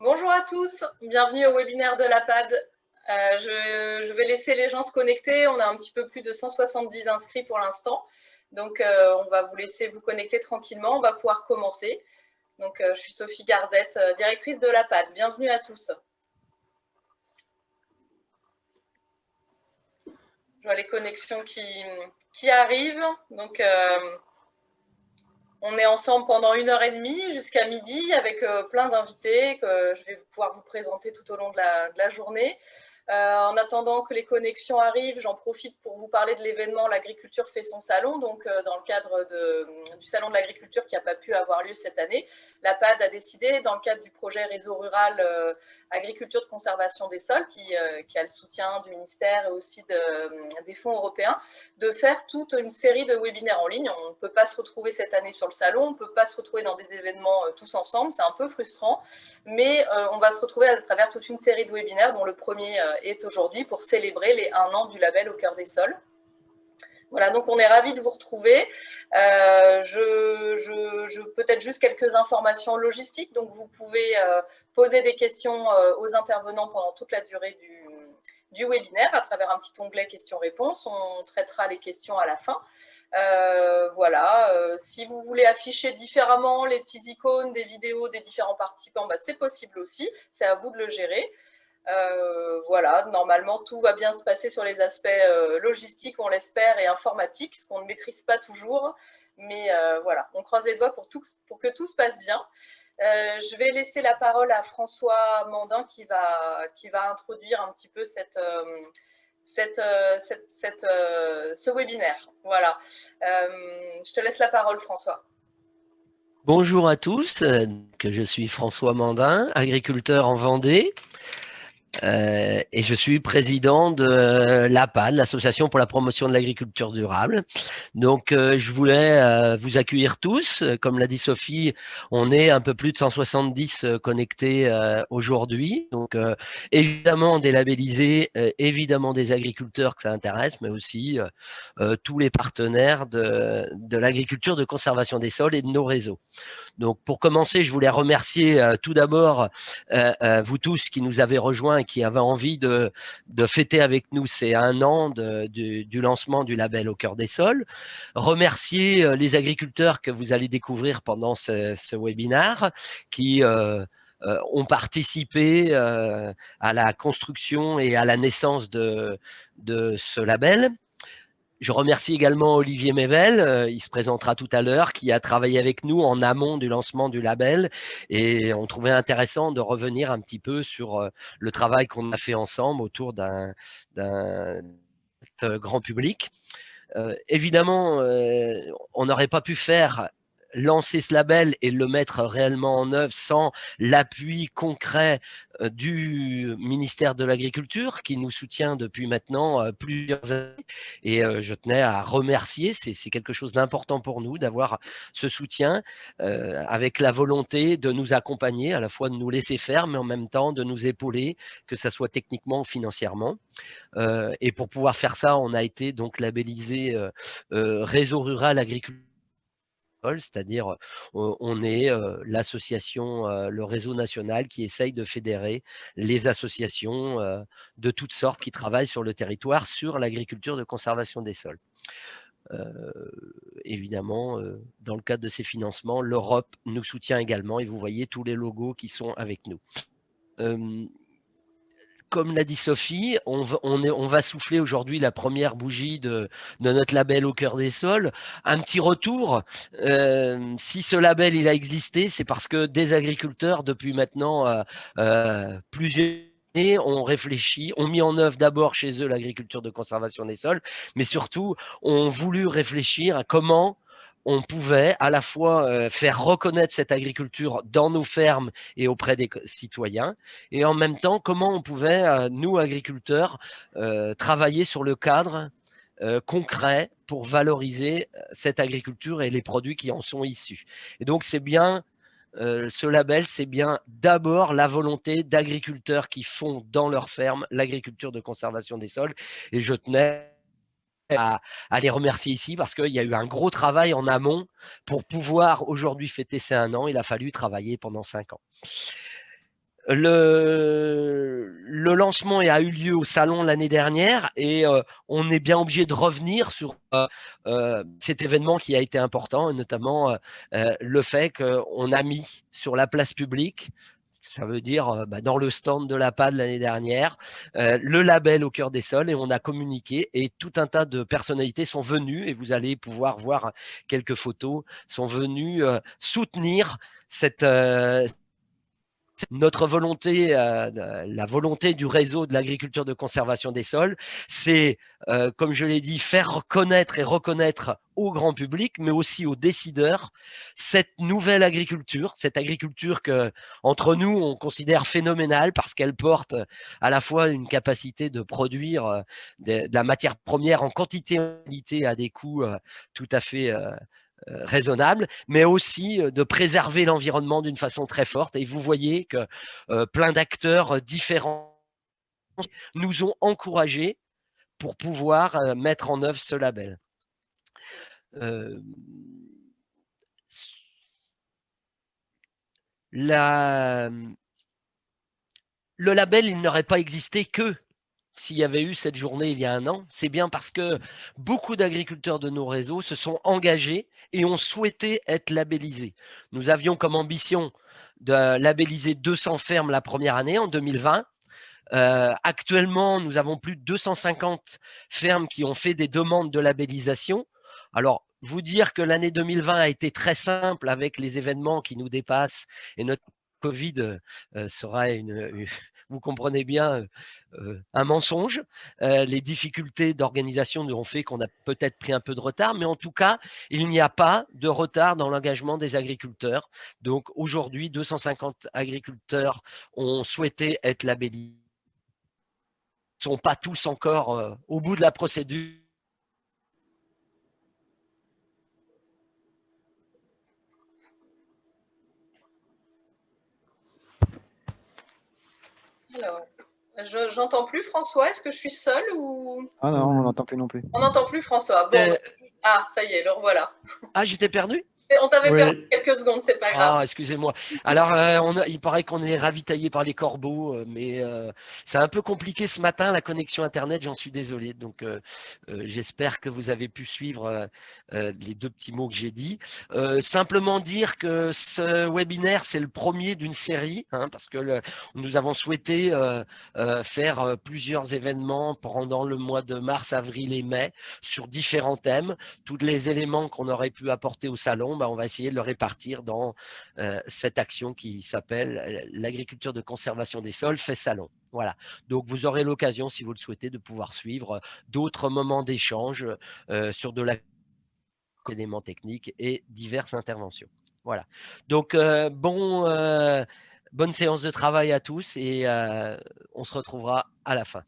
Bonjour à tous, bienvenue au webinaire de l'APAD. Je vais laisser les gens se connecter. On a un petit peu plus de 170 inscrits pour l'instant. Donc, on va vous laisser vous connecter tranquillement. On va pouvoir commencer. Donc, je suis Sophie Gardette, directrice de l'APAD. Bienvenue à tous. Je vois les connexions qui arrivent. Donc, on est ensemble pendant 1h30 jusqu'à midi avec plein d'invités que je vais pouvoir vous présenter tout au long de la journée. En attendant que les connexions arrivent, j'en profite pour vous parler de l'événement L'agriculture fait son salon. Donc, dans le cadre du salon de l'agriculture qui n'a pas pu avoir lieu cette année, l'APAD a décidé, dans le cadre du projet réseau rural agriculture de conservation des sols, qui a le soutien du ministère et aussi des fonds européens, de faire toute une série de webinaires en ligne. On ne peut pas se retrouver cette année sur le salon, on ne peut pas se retrouver dans des événements tous ensemble, c'est un peu frustrant, mais on va se retrouver à travers toute une série de webinaires, dont le premier est aujourd'hui pour célébrer les 1 an du label Au cœur des sols. Voilà, donc on est ravis de vous retrouver. Peut-être juste quelques informations logistiques. Donc, vous pouvez poser des questions aux intervenants pendant toute la durée du webinaire à travers un petit onglet questions-réponses. On traitera les questions à la fin. Voilà, si vous voulez afficher différemment les petits icônes des vidéos des différents participants, c'est possible aussi. C'est à vous de le gérer. Voilà, normalement, tout va bien se passer sur les aspects logistiques, on l'espère, et informatiques, ce qu'on ne maîtrise pas toujours. Mais voilà, on croise les doigts pour que tout se passe bien. Je vais laisser la parole à François Mandin qui va introduire un petit peu ce webinaire. Voilà. Je te laisse la parole, François. Bonjour à tous, je suis François Mandin, agriculteur en Vendée. Et je suis président de l'APAD, l'Association pour la promotion de l'agriculture durable. Donc, je voulais vous accueillir tous. Comme l'a dit Sophie, on est un peu plus de 170 connectés aujourd'hui. Donc, évidemment des labellisés, évidemment des agriculteurs que ça intéresse, mais aussi tous les partenaires de l'agriculture de conservation des sols et de nos réseaux. Donc, pour commencer, je voulais remercier tout d'abord vous tous qui nous avez rejoints et qui avez envie de fêter avec nous ces 1 an du lancement du label Au cœur des sols. Remercier les agriculteurs que vous allez découvrir pendant ce webinaire qui ont participé à la construction et à la naissance de ce label. Je remercie également Olivier Mével, il se présentera tout à l'heure, qui a travaillé avec nous en amont du lancement du label, et on trouvait intéressant de revenir un petit peu sur le travail qu'on a fait ensemble autour d'un grand public. Évidemment, on n'aurait pas pu lancer ce label et le mettre réellement en œuvre sans l'appui concret du ministère de l'Agriculture qui nous soutient depuis maintenant plusieurs années. Et je tenais à remercier, c'est quelque chose d'important pour nous d'avoir ce soutien avec la volonté de nous accompagner, à la fois de nous laisser faire, mais en même temps de nous épauler, que ce soit techniquement ou financièrement. Et pour pouvoir faire ça, on a été donc labellisé Réseau Rural Agriculture, c'est-à-dire on est l'association, le réseau national qui essaye de fédérer les associations de toutes sortes qui travaillent sur le territoire sur l'agriculture de conservation des sols. Évidemment, dans le cadre de ces financements, l'Europe nous soutient également et vous voyez tous les logos qui sont avec nous. Comme l'a dit Sophie, on va souffler aujourd'hui la première bougie de notre label Au cœur des sols. Un petit retour, si ce label il a existé, c'est parce que des agriculteurs, depuis maintenant plusieurs années, ont réfléchi, ont mis en œuvre d'abord chez eux l'agriculture de conservation des sols, mais surtout ont voulu réfléchir à comment on pouvait à la fois faire reconnaître cette agriculture dans nos fermes et auprès des citoyens, et en même temps, comment on pouvait, nous, agriculteurs, travailler sur le cadre concret pour valoriser cette agriculture et les produits qui en sont issus. Et donc, c'est bien, ce label, c'est bien d'abord la volonté d'agriculteurs qui font dans leur ferme l'agriculture de conservation des sols. Et je tenais à les remercier ici parce qu'il y a eu un gros travail en amont pour pouvoir aujourd'hui fêter ces 1 an. Il a fallu travailler pendant 5 ans. Le lancement a eu lieu au salon l'année dernière et on est bien obligé de revenir sur cet événement qui a été important, et notamment le fait qu'on a mis sur la place publique, ça veut dire dans le stand de l'APAD l'année dernière, le label Au cœur des sols, et on a communiqué et tout un tas de personnalités sont venues, et vous allez pouvoir voir quelques photos, sont venues soutenir notre volonté, la volonté du réseau de l'agriculture de conservation des sols, c'est, comme je l'ai dit, faire connaître et reconnaître au grand public, mais aussi aux décideurs, cette nouvelle agriculture, cette agriculture que, entre nous, on considère phénoménale parce qu'elle porte à la fois une capacité de produire de la matière première en quantité et en qualité à des coûts tout à fait raisonnable, mais aussi de préserver l'environnement d'une façon très forte. Et vous voyez que plein d'acteurs différents nous ont encouragés pour pouvoir mettre en œuvre ce label. Le label, il n'aurait pas existé que s'il y avait eu cette journée il y a un an. C'est bien parce que beaucoup d'agriculteurs de nos réseaux se sont engagés et ont souhaité être labellisés. Nous avions comme ambition de labelliser 200 fermes la première année, en 2020. Actuellement, nous avons plus de 250 fermes qui ont fait des demandes de labellisation. Alors, vous dire que l'année 2020 a été très simple avec les événements qui nous dépassent, et notre Covid sera vous comprenez bien, un mensonge. Les difficultés d'organisation nous ont fait qu'on a peut-être pris un peu de retard, mais en tout cas, il n'y a pas de retard dans l'engagement des agriculteurs. Donc aujourd'hui, 250 agriculteurs ont souhaité être labellisés. Ils ne sont pas tous encore au bout de la procédure. Alors, j'entends plus François. Est-ce que je suis seule ou... Ah non, on n'entend plus non plus. On n'entend plus François. Bon, ah, ça y est, le revoilà. Ah, j'étais perdu? On t'avait perdu quelques secondes, c'est pas grave. Ah, excusez-moi. Alors, il paraît qu'on est ravitaillé par les corbeaux, mais c'est un peu compliqué ce matin, la connexion Internet, j'en suis désolé. Donc, j'espère que vous avez pu suivre les deux petits mots que j'ai dit. Simplement dire que ce webinaire, c'est le premier d'une série, hein, parce que nous avons souhaité faire plusieurs événements pendant le mois de mars, avril et mai sur différents thèmes. Tous les éléments qu'on aurait pu apporter au salon, on va essayer de le répartir dans cette action qui s'appelle l'agriculture de conservation des sols fait salon. Voilà. Donc, vous aurez l'occasion, si vous le souhaitez, de pouvoir suivre d'autres moments d'échange sur de l'élément technique et diverses interventions. Voilà. Donc, bonne séance de travail à tous et on se retrouvera à la fin.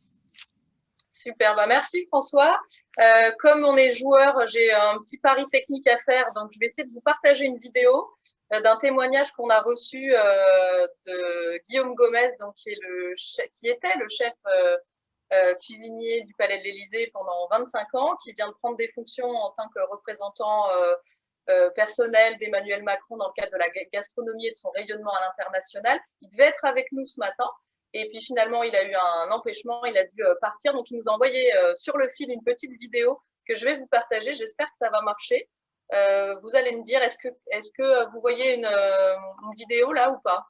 Super, merci François. Comme on est joueur, j'ai un petit pari technique à faire, donc je vais essayer de vous partager une vidéo d'un témoignage qu'on a reçu de Guillaume Gomez, donc, qui était le chef cuisinier du Palais de l'Élysée pendant 25 ans, qui vient de prendre des fonctions en tant que représentant personnel d'Emmanuel Macron dans le cadre de la gastronomie et de son rayonnement à l'international. Il devait être avec nous ce matin. Et puis finalement, il a eu un empêchement, il a dû partir. Donc, il nous a envoyé sur le fil une petite vidéo que je vais vous partager. J'espère que ça va marcher. Vous allez me dire, est-ce que vous voyez une vidéo là ou pas?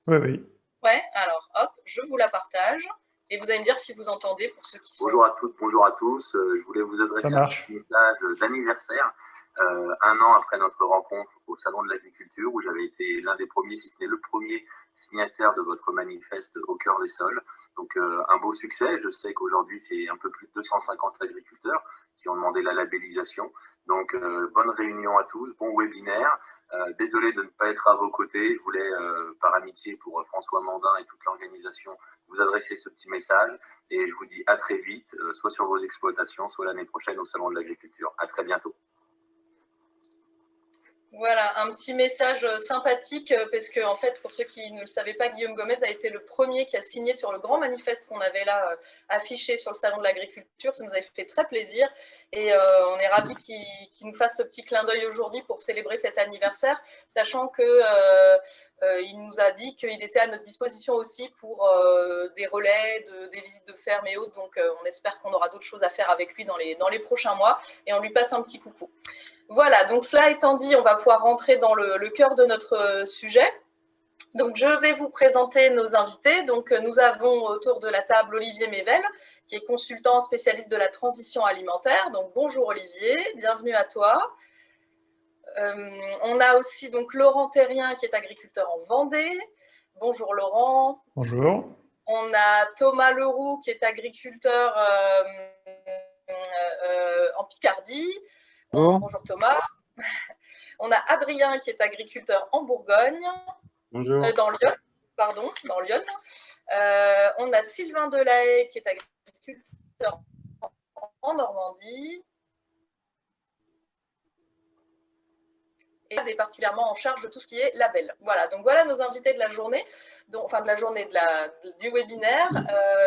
Oui, oui. Ouais, alors hop, je vous la partage. Et vous allez me dire si vous entendez pour ceux qui sont... Bonjour à toutes, bonjour à tous. Je voulais vous adresser un message d'anniversaire. Un an après notre rencontre au Salon de l'Agriculture, où j'avais été l'un des premiers, si ce n'est le premier signataire de votre manifeste Au cœur des sols. Donc un beau succès. Je sais qu'aujourd'hui, c'est un peu plus de 250 agriculteurs qui ont demandé la labellisation. Donc bonne réunion à tous, bon webinaire. Désolé de ne pas être à vos côtés. Je voulais, par amitié pour François Mandin et toute l'organisation, vous adresser ce petit message. Et je vous dis à très vite, soit sur vos exploitations, soit l'année prochaine au Salon de l'Agriculture. À très bientôt. Voilà, un petit message sympathique, parce que, en fait, pour ceux qui ne le savaient pas, Guillaume Gomez a été le premier qui a signé sur le grand manifeste qu'on avait là affiché sur le Salon de l'Agriculture. Ça nous avait fait très plaisir et on est ravis qu'il nous fasse ce petit clin d'œil aujourd'hui pour célébrer cet anniversaire, sachant qu'il nous a dit qu'il était à notre disposition aussi pour des relais, des visites de ferme et autres. Donc, on espère qu'on aura d'autres choses à faire avec lui dans les prochains mois et on lui passe un petit coucou. Voilà, donc cela étant dit, on va pouvoir rentrer dans le cœur de notre sujet. Donc, je vais vous présenter nos invités. Donc, nous avons autour de la table Olivier Mével, qui est consultant spécialiste de la transition alimentaire. Donc, bonjour Olivier, bienvenue à toi. On a aussi donc Laurent Terrien, qui est agriculteur en Vendée. Bonjour Laurent. Bonjour. On a Thomas Leroux, qui est agriculteur en Picardie. Bonjour Thomas. On a Adrien qui est agriculteur en Bourgogne. Bonjour. Dans Lyon. Pardon, dans Lyon. On a Sylvain Delahaye qui est agriculteur en Normandie. Et est particulièrement en charge de tout ce qui est label. Voilà, donc voilà nos invités de la journée, du webinaire.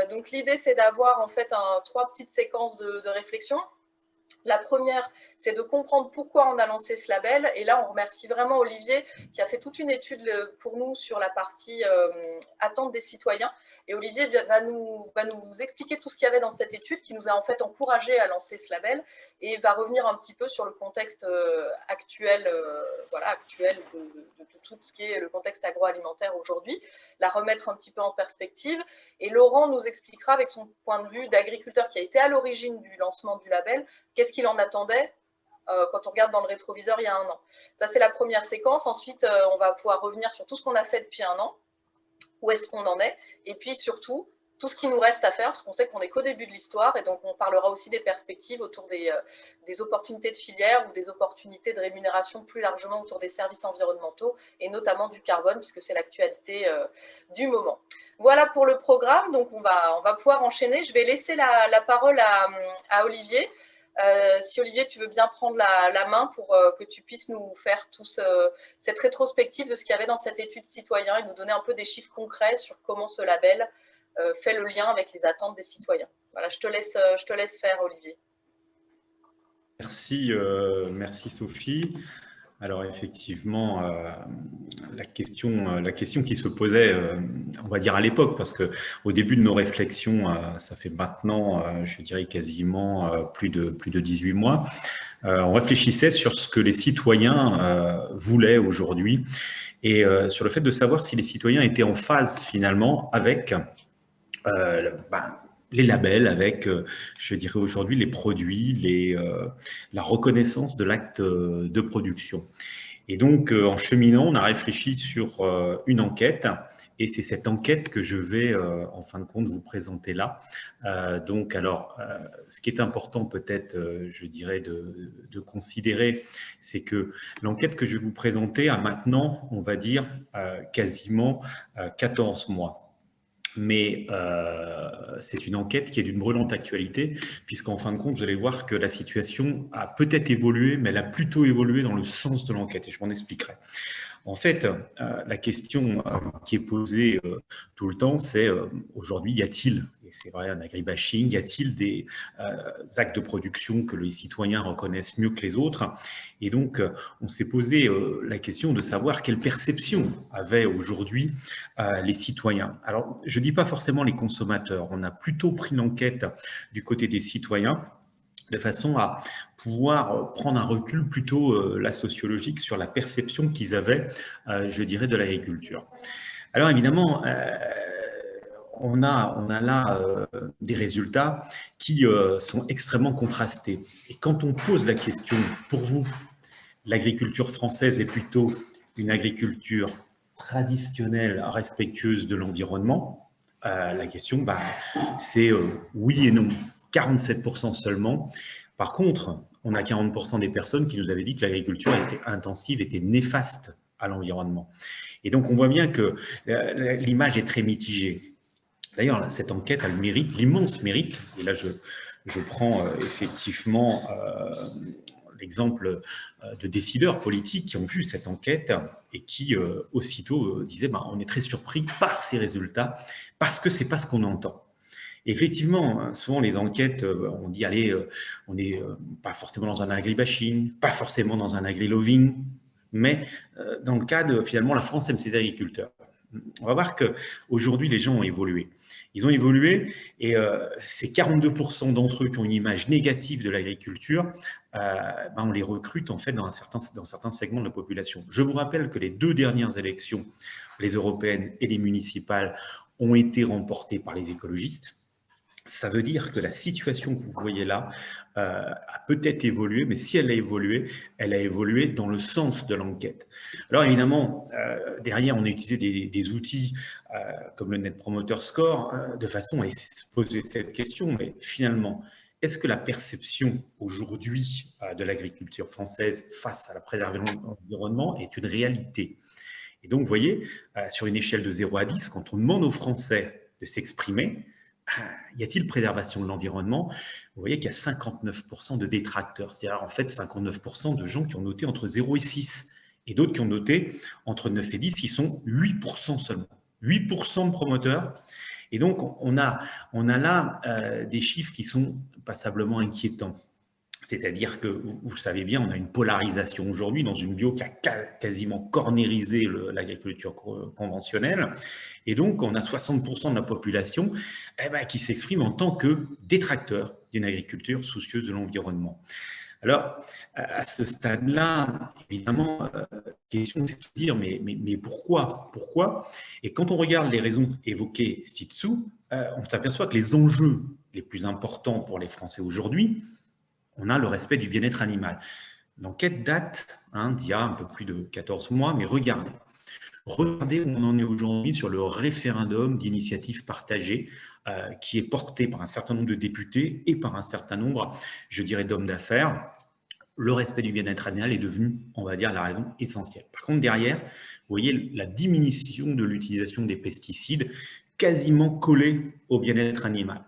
Donc l'idée, c'est d'avoir en fait 3 petites séquences de réflexion. La première, c'est de comprendre pourquoi on a lancé ce label. Et là, on remercie vraiment Olivier qui a fait toute une étude pour nous sur la partie attente des citoyens. Et Olivier va nous expliquer tout ce qu'il y avait dans cette étude qui nous a en fait encouragé à lancer ce label et va revenir un petit peu sur le contexte actuel, de tout ce qui est le contexte agroalimentaire aujourd'hui, la remettre un petit peu en perspective. Et Laurent nous expliquera avec son point de vue d'agriculteur qui a été à l'origine du lancement du label, qu'est-ce qu'il en attendait quand on regarde dans le rétroviseur il y a 1 an. Ça, c'est la première séquence. Ensuite, on va pouvoir revenir sur tout ce qu'on a fait depuis 1 an, où est-ce qu'on en est, et puis surtout, tout ce qui nous reste à faire, parce qu'on sait qu'on n'est qu'au début de l'histoire, et donc on parlera aussi des perspectives autour des opportunités de filière ou des opportunités de rémunération plus largement autour des services environnementaux, et notamment du carbone, puisque c'est l'actualité du moment. Voilà pour le programme, donc on va pouvoir enchaîner. Je vais laisser la parole à Olivier. Si Olivier, tu veux bien prendre la main pour que tu puisses nous faire cette rétrospective de ce qu'il y avait dans cette étude citoyen et nous donner un peu des chiffres concrets sur comment ce label fait le lien avec les attentes des citoyens. Voilà, je te laisse faire, Olivier. Merci Sophie. Alors effectivement, la question qui se posait, on va dire à l'époque, parce qu'au début de nos réflexions, ça fait maintenant, je dirais quasiment plus de 18 mois, on réfléchissait sur ce que les citoyens voulaient aujourd'hui et sur le fait de savoir si les citoyens étaient en phase finalement avec les labels, avec, je dirais aujourd'hui, les produits, la reconnaissance de l'acte de production. Et donc, en cheminant, on a réfléchi sur une enquête, et c'est cette enquête que je vais, en fin de compte, vous présenter là. Donc, alors, ce qui est important peut-être, je dirais, de considérer, c'est que l'enquête que je vais vous présenter a maintenant, on va dire, quasiment 14 mois. Mais c'est une enquête qui est d'une brûlante actualité, puisqu'en fin de compte, vous allez voir que la situation a peut-être évolué, mais elle a plutôt évolué dans le sens de l'enquête, et je m'en expliquerai. En fait, la question qui est posée tout le temps, c'est aujourd'hui, y a-t-il, et c'est vrai, un agribashing, y a-t-il des actes de production que les citoyens reconnaissent mieux que les autres? Et donc, on s'est posé la question de savoir quelle perception avaient aujourd'hui les citoyens. Alors, je ne dis pas forcément les consommateurs, on a plutôt pris l'enquête du côté des citoyens, de façon à pouvoir prendre un recul plutôt la sociologique sur la perception qu'ils avaient, je dirais, de l'agriculture. Alors évidemment, on a là des résultats qui sont extrêmement contrastés. Et quand on pose la question, pour vous, l'agriculture française est plutôt une agriculture traditionnelle, respectueuse de l'environnement, la question, c'est oui et non. 47% seulement. Par contre, on a 40% des personnes qui nous avaient dit que l'agriculture était intensive, était néfaste à l'environnement. Et donc, on voit bien que l'image est très mitigée. D'ailleurs, cette enquête a le mérite, l'immense mérite, et là, je prends effectivement l'exemple de décideurs politiques qui ont vu cette enquête et qui aussitôt disaient on est très surpris par ces résultats parce que ce n'est pas ce qu'on entend. Et effectivement, souvent les enquêtes, on dit allez, on n'est pas forcément dans un agribashing, pas forcément dans un agri-loving, mais dans le cas de finalement la France aime ses agriculteurs. On va voir qu'aujourd'hui, les gens ont évolué. Ils ont évolué et ces 42% d'entre eux qui ont une image négative de l'agriculture, on les recrute en fait dans certains segments de la population. Je vous rappelle que les 2 dernières élections, les européennes et les municipales, ont été remportées par les écologistes. Ça veut dire que la situation que vous voyez là a peut-être évolué, mais si elle a évolué dans le sens de l'enquête. Alors évidemment, derrière, on a utilisé des outils comme le Net Promoter Score de façon à se poser cette question, mais finalement, est-ce que la perception aujourd'hui de l'agriculture française face à la préservation de l'environnement est une réalité? Et donc, vous voyez, sur une échelle de 0 à 10, quand on demande aux Français de s'exprimer, y a-t-il préservation de l'environnement? Vous voyez qu'il y a 59% de détracteurs, c'est-à-dire en fait 59% de gens qui ont noté entre 0 et 6, et d'autres qui ont noté entre 9 et 10, qui sont 8% seulement. 8% de promoteurs. Et donc, on a là des chiffres qui sont passablement inquiétants. C'est-à-dire que, vous savez bien, on a une polarisation aujourd'hui dans une bio qui a quasiment cornérisé l'agriculture conventionnelle. Et donc, on a 60% de la population qui s'exprime en tant que détracteur d'une agriculture soucieuse de l'environnement. Alors, à ce stade-là, évidemment, la question c'est de dire, mais pourquoi? Pourquoi? Et quand on regarde les raisons évoquées ci-dessous, on s'aperçoit que les enjeux les plus importants pour les Français aujourd'hui, on a le respect du bien-être animal. L'enquête date d'il y a un peu plus de 14 mois, mais regardez où on en est aujourd'hui sur le référendum d'initiative partagée qui est porté par un certain nombre de députés et par un certain nombre, je dirais, d'hommes d'affaires. Le respect du bien-être animal est devenu, on va dire, la raison essentielle. Par contre, derrière, vous voyez la diminution de l'utilisation des pesticides quasiment collée au bien-être animal.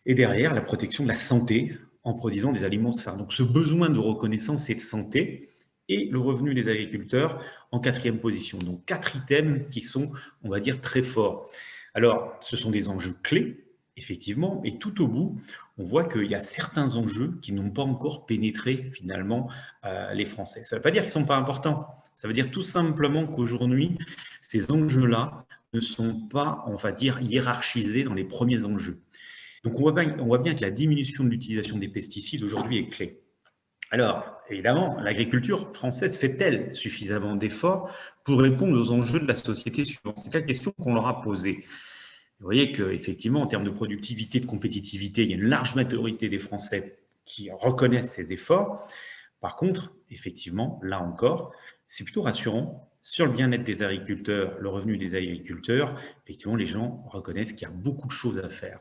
Et derrière, la protection de la santé en produisant des aliments sains. Donc, ce besoin de reconnaissance et de santé et le revenu des agriculteurs en 4e position. Donc, 4 items qui sont, on va dire, très forts. Alors, ce sont des enjeux clés, effectivement, et tout au bout, on voit qu'il y a certains enjeux qui n'ont pas encore pénétré, finalement, les Français. Ça ne veut pas dire qu'ils ne sont pas importants. Ça veut dire tout simplement qu'aujourd'hui, ces enjeux-là ne sont pas, on va dire, hiérarchisés dans les premiers enjeux. Donc, on voit bien que la diminution de l'utilisation des pesticides aujourd'hui est clé. Alors, évidemment, l'agriculture française fait-elle suffisamment d'efforts pour répondre aux enjeux de la société suivante? C'est la question qu'on leur a posée. Vous voyez qu'effectivement, en termes de productivité, de compétitivité, il y a une large majorité des Français qui reconnaissent ces efforts. Par contre, effectivement, là encore, c'est plutôt rassurant. Sur le bien-être des agriculteurs, le revenu des agriculteurs, effectivement, les gens reconnaissent qu'il y a beaucoup de choses à faire.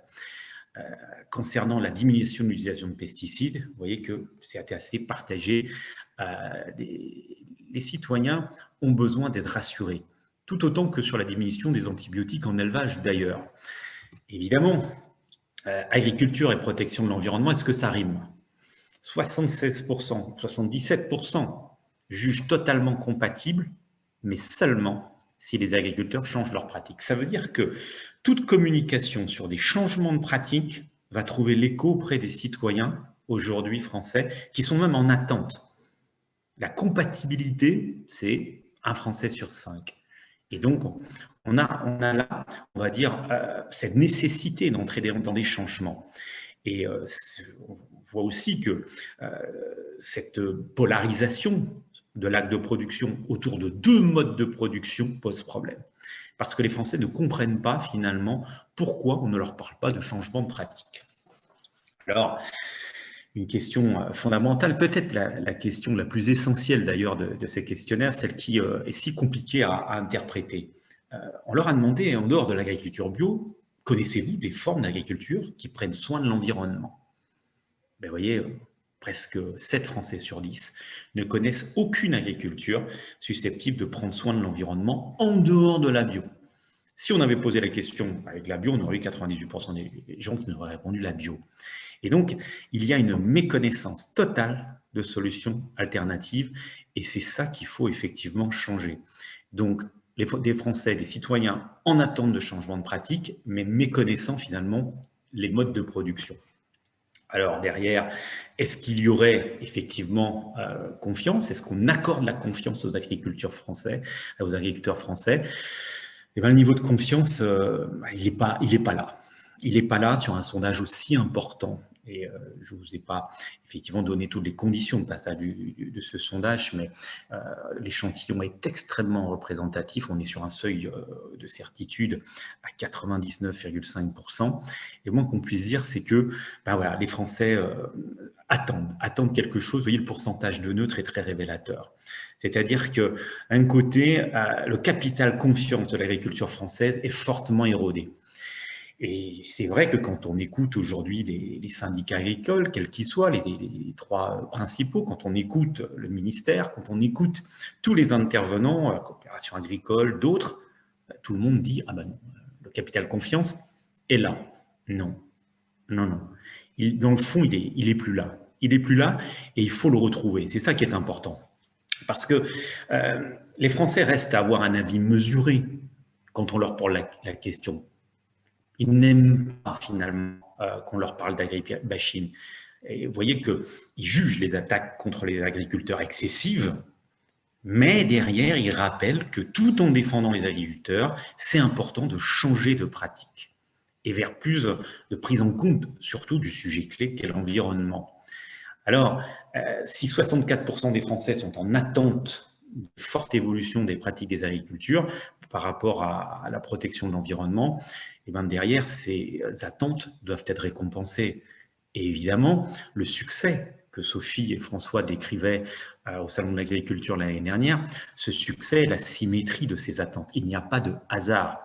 Concernant la diminution de l'utilisation de pesticides, vous voyez que c'est assez partagé. Les citoyens ont besoin d'être rassurés, tout autant que sur la diminution des antibiotiques en élevage d'ailleurs. Évidemment, agriculture et protection de l'environnement, est-ce que ça rime? 76%, 77% jugent totalement compatibles, mais seulement si les agriculteurs changent leurs pratiques. Ça veut dire que toute communication sur des changements de pratiques va trouver l'écho auprès des citoyens aujourd'hui français qui sont même en attente. La compatibilité, c'est un Français sur 5. Et donc, on a là, on va dire, cette nécessité d'entrer dans des changements. Et on voit aussi que cette polarisation de l'acte de production autour de 2 modes de production pose problème. Parce que les Français ne comprennent pas finalement pourquoi on ne leur parle pas de changement de pratique. Alors, une question fondamentale, peut-être la question la plus essentielle d'ailleurs de ces questionnaires, celle qui est si compliquée à interpréter. On leur a demandé, en dehors de l'agriculture bio, connaissez-vous des formes d'agriculture qui prennent soin de l'environnement? Ben, vous voyez, presque 7 Français sur 10 ne connaissent aucune agriculture susceptible de prendre soin de l'environnement en dehors de la bio. Si on avait posé la question avec la bio, on aurait eu 98% des gens qui nous auraient répondu la bio. Et donc, il y a une méconnaissance totale de solutions alternatives et c'est ça qu'il faut effectivement changer. Donc, des Français, des citoyens en attente de changement de pratique, mais méconnaissant finalement les modes de production. Alors derrière, est-ce qu'il y aurait effectivement confiance? Est-ce qu'on accorde la confiance aux agriculteurs français? Eh bien, le niveau de confiance, il n'est pas là. Il n'est pas là sur un sondage aussi important. Et je ne vous ai pas effectivement donné toutes les conditions de passage de ce sondage, mais l'échantillon est extrêmement représentatif. On est sur un seuil de certitude à 99,5%. Et le moins qu'on puisse dire, c'est que voilà, les Français attendent quelque chose. Vous voyez, le pourcentage de neutres est très révélateur. C'est-à-dire qu'un côté, le capital confiance de l'agriculture française est fortement érodé. Et c'est vrai que quand on écoute aujourd'hui les syndicats agricoles, quels qu'ils soient, les trois principaux, quand on écoute le ministère, quand on écoute tous les intervenants, la coopération agricole, d'autres, tout le monde dit « Ah ben non, le capital confiance est là ». Non. Dans le fond, il est plus là. Il est plus là et il faut le retrouver. C'est ça qui est important. Parce que les Français restent à avoir un avis mesuré quand on leur pose la question. Ils n'aiment pas finalement qu'on leur parle d'agribashing. Et vous voyez qu'ils jugent les attaques contre les agriculteurs excessives, mais derrière, ils rappellent que tout en défendant les agriculteurs, c'est important de changer de pratique et vers plus de prise en compte, surtout du sujet clé qu'est l'environnement. Alors, si 64% des Français sont en attente de forte évolution des pratiques des agricultures par rapport à la protection de l'environnement, et bien derrière, ces attentes doivent être récompensées. Et évidemment, le succès que Sophie et François décrivaient au Salon de l'Agriculture l'année dernière, ce succès est la symétrie de ces attentes. Il n'y a pas de hasard.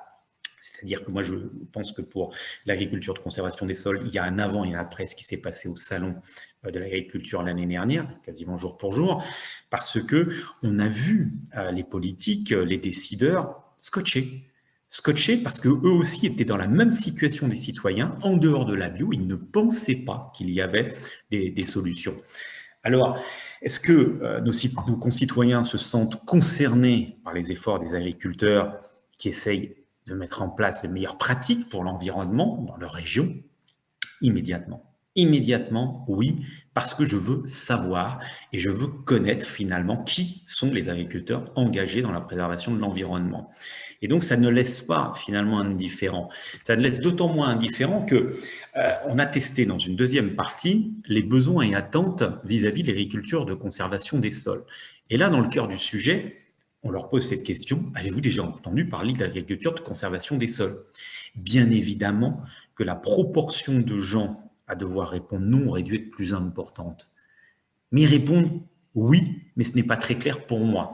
C'est-à-dire que moi, je pense que pour l'agriculture de conservation des sols, il y a un avant et un après ce qui s'est passé au Salon de l'Agriculture l'année dernière, quasiment jour pour jour, parce qu'on a vu les politiques, les décideurs scotchés parce qu'eux aussi étaient dans la même situation des citoyens, en dehors de la bio, ils ne pensaient pas qu'il y avait des solutions. Alors, est-ce que nos concitoyens se sentent concernés par les efforts des agriculteurs qui essayent de mettre en place les meilleures pratiques pour l'environnement dans leur région? Immédiatement, oui, parce que je veux savoir et je veux connaître finalement qui sont les agriculteurs engagés dans la préservation de l'environnement. Et donc, ça ne laisse pas finalement indifférent. Ça ne laisse d'autant moins indifférent qu'on a testé dans une deuxième partie les besoins et attentes vis-à-vis de l'agriculture de conservation des sols. Et là, dans le cœur du sujet, on leur pose cette question, avez-vous déjà entendu parler de l'agriculture de conservation des sols? Bien évidemment que la proportion de gens à devoir répondre non aurait dû être plus importante. Mais répondre oui, mais ce n'est pas très clair pour moi.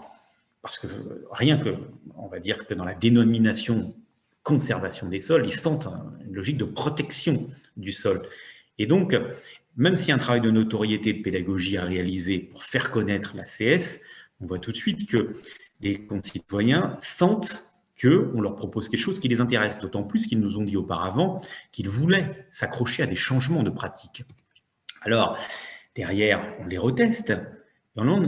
Parce que rien que, on va dire que dans la dénomination conservation des sols, ils sentent une logique de protection du sol. Et donc, même s'il y a un travail de notoriété, de pédagogie à réaliser pour faire connaître l'ACS, on voit tout de suite que les concitoyens sentent qu'on leur propose quelque chose qui les intéresse, d'autant plus qu'ils nous ont dit auparavant qu'ils voulaient s'accrocher à des changements de pratiques. Alors, derrière, on les reteste.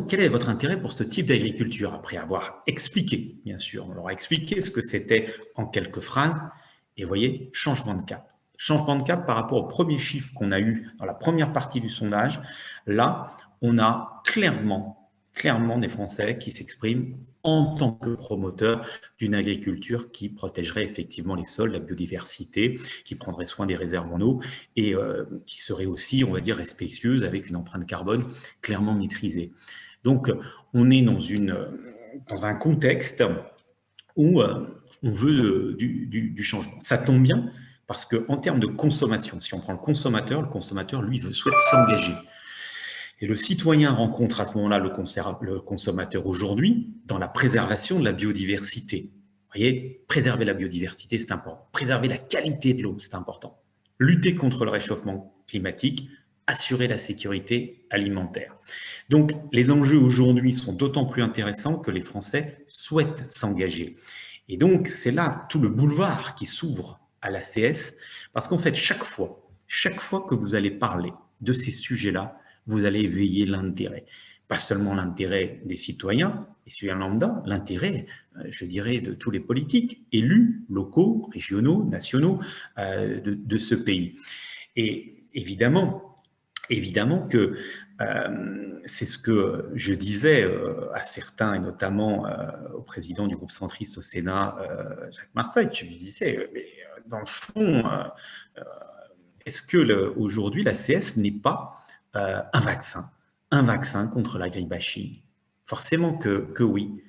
Quel est votre intérêt pour ce type d'agriculture? Après avoir expliqué, bien sûr, on leur a expliqué ce que c'était en quelques phrases. Et vous voyez, changement de cap. Changement de cap par rapport au premier chiffre qu'on a eu dans la première partie du sondage. Là, on a clairement des Français qui s'expriment en tant que promoteurs d'une agriculture qui protégerait effectivement les sols, la biodiversité, qui prendrait soin des réserves en eau et qui serait aussi, on va dire, respectueuse avec une empreinte carbone clairement maîtrisée. Donc, on est dans un contexte où on veut du changement. Ça tombe bien parce qu'en termes de consommation, si on prend le consommateur, lui, souhaite s'engager. Et le citoyen rencontre à ce moment-là le consommateur aujourd'hui dans la préservation de la biodiversité. Vous voyez, préserver la biodiversité, c'est important. Préserver la qualité de l'eau, c'est important. Lutter contre le réchauffement climatique, assurer la sécurité alimentaire. Donc, les enjeux aujourd'hui sont d'autant plus intéressants que les Français souhaitent s'engager. Et donc, c'est là tout le boulevard qui s'ouvre à l'ACS, parce qu'en fait, chaque fois que vous allez parler de ces sujets-là, vous allez éveiller l'intérêt. Pas seulement l'intérêt des citoyens, et citoyens lambda, l'intérêt, je dirais, de tous les politiques, élus, locaux, régionaux, nationaux de ce pays. Et évidemment que c'est ce que je disais à certains, et notamment au président du groupe centriste au Sénat, Jacques Marseille. Je lui disais, mais dans le fond, est-ce que aujourd'hui l'ACS n'est pas un vaccin contre l'agribashing? Forcément que oui.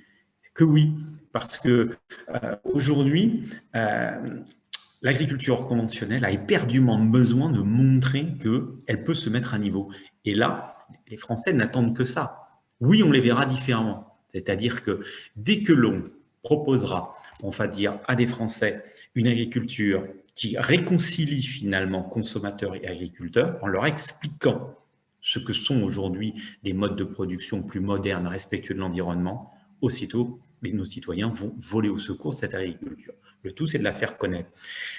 Parce que aujourd'hui, l'agriculture conventionnelle a éperdument besoin de montrer qu'elle peut se mettre à niveau. Et là, les Français n'attendent que ça. Oui, on les verra différemment. C'est-à-dire que dès que l'on proposera, on va dire, à des Français une agriculture qui réconcilie finalement consommateurs et agriculteurs en leur expliquant ce que sont aujourd'hui des modes de production plus modernes, respectueux de l'environnement, aussitôt, nos citoyens vont voler au secours de cette agriculture. Le tout, c'est de la faire connaître.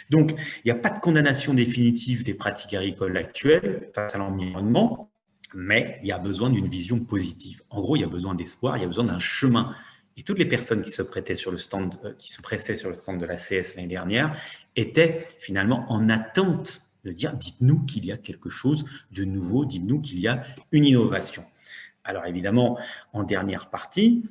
Donc, il n'y a pas de condamnation définitive des pratiques agricoles actuelles face à l'environnement, mais il y a besoin d'une vision positive. En gros, il y a besoin d'espoir, il y a besoin d'un chemin. Et toutes les personnes qui se prêtaient sur le stand, de l'ACS l'année dernière étaient finalement en attente de dire « dites-nous qu'il y a quelque chose de nouveau, dites-nous qu'il y a une innovation ». Alors évidemment, en dernière partie,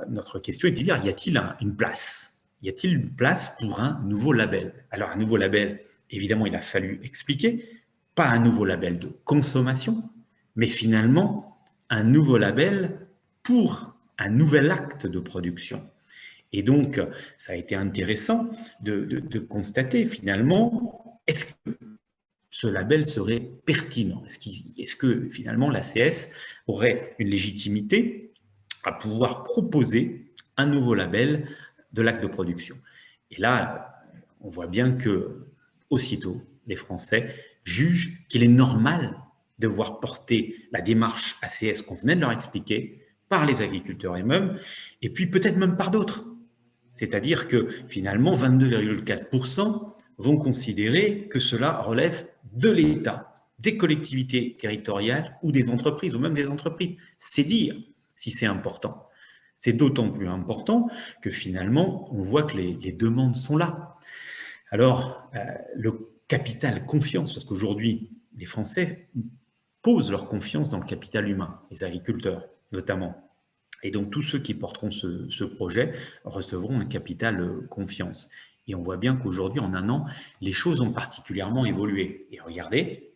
notre question est de dire « y a-t-il une place ? Y a-t-il une place pour un nouveau label ?» Alors un nouveau label, évidemment, il a fallu expliquer, pas un nouveau label de consommation, mais finalement un nouveau label pour un nouvel acte de production. Et donc, ça a été intéressant de constater finalement, est-ce que ce label serait pertinent? Est-ce que finalement l'ACS aurait une légitimité à pouvoir proposer un nouveau label de l'acte de production? Et là, on voit bien que aussitôt, les Français jugent qu'il est normal de voir porter la démarche ACS qu'on venait de leur expliquer par les agriculteurs eux-mêmes, et puis peut-être même par d'autres. C'est-à-dire que finalement, 22,4% vont considérer que cela relève de l'État, des collectivités territoriales ou des entreprises, ou même des entreprises. C'est dire si c'est important. C'est d'autant plus important que finalement, on voit que les demandes sont là. Alors, le capital confiance, parce qu'aujourd'hui, les Français posent leur confiance dans le capital humain, les agriculteurs notamment. Et donc, tous ceux qui porteront ce projet recevront un capital confiance. Et on voit bien qu'aujourd'hui, en un an, les choses ont particulièrement évolué. Et regardez,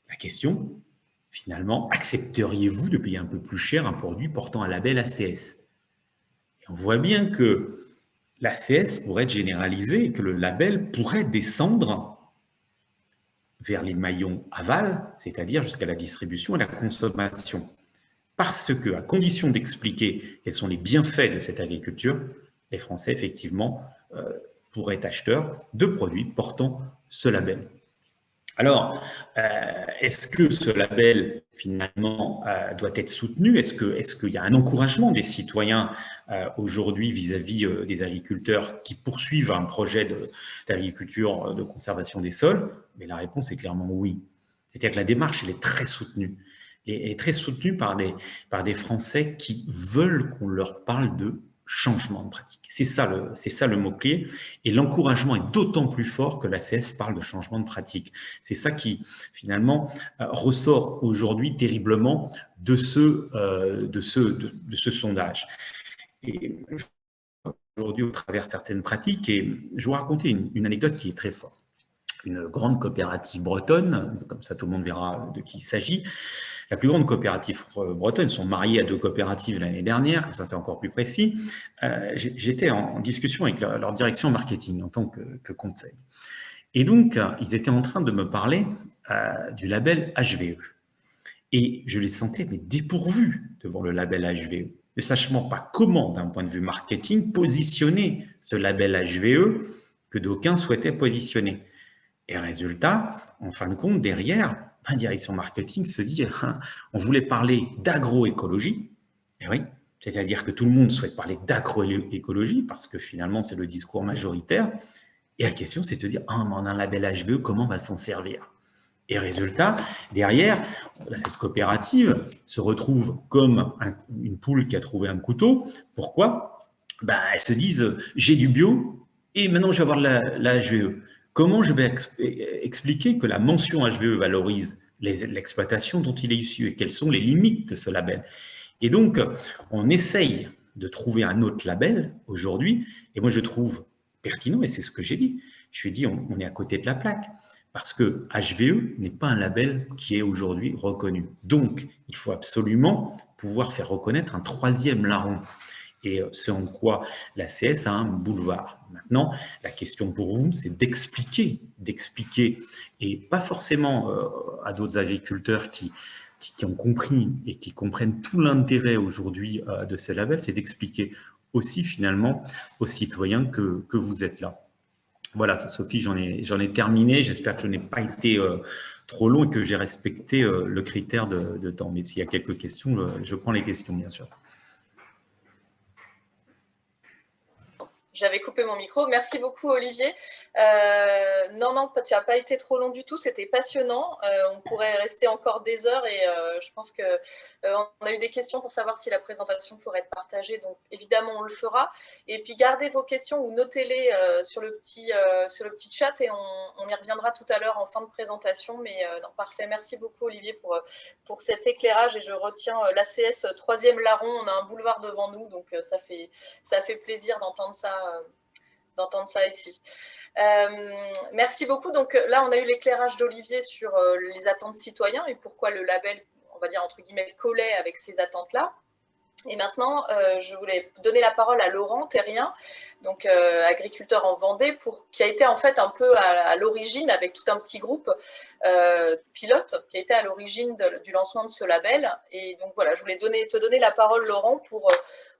la question, finalement, accepteriez-vous de payer un peu plus cher un produit portant un label ACS? Et on voit bien que l'ACS pourrait être généralisé et que le label pourrait descendre vers les maillons aval, c'est-à-dire jusqu'à la distribution et la consommation. Parce que, à condition d'expliquer quels sont les bienfaits de cette agriculture, les Français, effectivement, pourraient être acheteurs de produits portant ce label. Alors, est-ce que ce label, finalement, doit être soutenu? Est-ce qu'il y a un encouragement des citoyens aujourd'hui vis-à-vis des agriculteurs qui poursuivent un projet d'agriculture de conservation des sols? Mais la réponse est clairement oui. C'est-à-dire que la démarche, elle est très soutenue. Elle est très soutenue par des Français qui veulent qu'on leur parle de changement de pratique. C'est ça le mot-clé. Et l'encouragement est d'autant plus fort que l'ACS parle de changement de pratique. C'est ça qui, finalement, ressort aujourd'hui terriblement de ce sondage. Et aujourd'hui, au travers de certaines pratiques, et je vais vous raconter une anecdote qui est très forte. Une grande coopérative bretonne, comme ça tout le monde verra de qui il s'agit. La plus grande coopérative bretonne, sont mariées à 2 coopératives l'année dernière, comme ça c'est encore plus précis. J'étais en discussion avec leur direction marketing en tant que conseil. Et donc, ils étaient en train de me parler du label HVE. Et je les sentais mais dépourvus devant le label HVE, ne sachant pas comment, d'un point de vue marketing, positionner ce label HVE que d'aucuns souhaitaient positionner. Et résultat, en fin de compte, derrière, la direction marketing se dit on voulait parler d'agroécologie. Et oui, c'est-à-dire que tout le monde souhaite parler d'agroécologie parce que finalement, c'est le discours majoritaire. Et la question, c'est de se dire on a un label HVE, comment on va s'en servir? Et résultat, derrière, cette coopérative se retrouve comme une poule qui a trouvé un couteau. Pourquoi? Elles se disent, j'ai du bio et maintenant je vais avoir la HVE. Comment je vais expliquer que la mention HVE valorise l'exploitation dont il est issu et quelles sont les limites de ce label? Et donc, on essaye de trouver un autre label aujourd'hui, et moi je trouve pertinent, et c'est ce que j'ai dit. Je lui ai dit, on est à côté de la plaque, parce que HVE n'est pas un label qui est aujourd'hui reconnu. Donc, il faut absolument pouvoir faire reconnaître un troisième larron. Et c'est en quoi l'ACS a un boulevard. Maintenant, la question pour vous, c'est d'expliquer, et pas forcément à d'autres agriculteurs qui ont compris et qui comprennent tout l'intérêt aujourd'hui de ces labels, c'est d'expliquer aussi finalement aux citoyens que vous êtes là. Voilà, Sophie, j'en ai terminé. J'espère que je n'ai pas été trop long et que j'ai respecté le critère de temps. Mais s'il y a quelques questions, je prends les questions, bien sûr. J'avais coupé mon micro. Merci beaucoup, Olivier. Non, tu n'as pas été trop long du tout. C'était passionnant. On pourrait rester encore des heures et je pense qu'on a eu des questions pour savoir si la présentation pourrait être partagée. Donc, évidemment, on le fera. Et puis, gardez vos questions ou notez-les sur le petit chat et on y reviendra tout à l'heure en fin de présentation. Mais non, parfait. Merci beaucoup, Olivier, pour cet éclairage. Et je retiens l'ACS 3e larron. On a un boulevard devant nous. Donc, ça fait plaisir d'entendre ça ici. Merci beaucoup. Donc là, on a eu l'éclairage d'Olivier sur les attentes citoyens et pourquoi le label, on va dire entre guillemets, collait avec ces attentes-là. Et maintenant, je voulais donner la parole à Laurent Terrien, donc agriculteur en Vendée, qui a été en fait un peu à l'origine, avec tout un petit groupe pilote, qui a été à l'origine du lancement de ce label. Et donc voilà, je voulais te donner la parole, Laurent, pour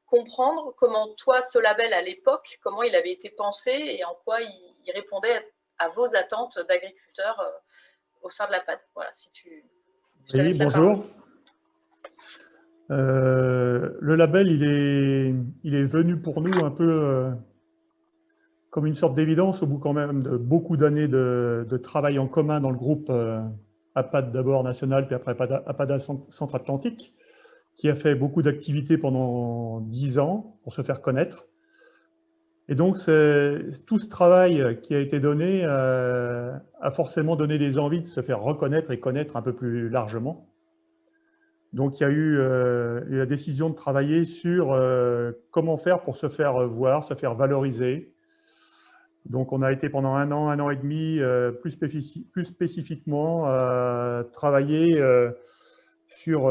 comprendre comment toi, ce label à l'époque, comment il avait été pensé et en quoi il répondait à vos attentes d'agriculteurs au sein de la PAD. Voilà, si tu... Oui, bonjour. Le label, il est venu pour nous un peu comme une sorte d'évidence au bout quand même de beaucoup d'années de travail en commun dans le groupe APAD d'abord national, puis après APAD Centre-Atlantique, qui a fait beaucoup d'activités pendant 10 ans pour se faire connaître. Et donc, tout ce travail qui a été donné a forcément donné des envies de se faire reconnaître et connaître un peu plus largement. Donc, il y a eu la décision de travailler sur comment faire pour se faire voir, se faire valoriser. Donc, on a été pendant un an et demi, plus spécifiquement, travailler sur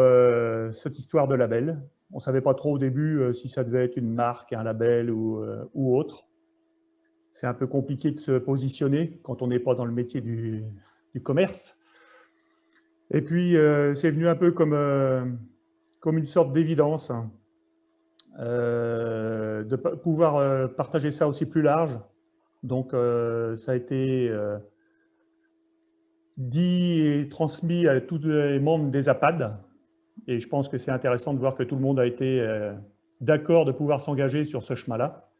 cette histoire de label. On ne savait pas trop au début si ça devait être une marque, un label ou autre. C'est un peu compliqué de se positionner quand on n'est pas dans le métier du commerce. Et puis, c'est venu un peu comme une sorte d'évidence de pouvoir partager ça aussi plus large. Donc, ça a été dit et transmis à tous les membres des APAD. Et je pense que c'est intéressant de voir que tout le monde a été d'accord de pouvoir s'engager sur ce chemin-là.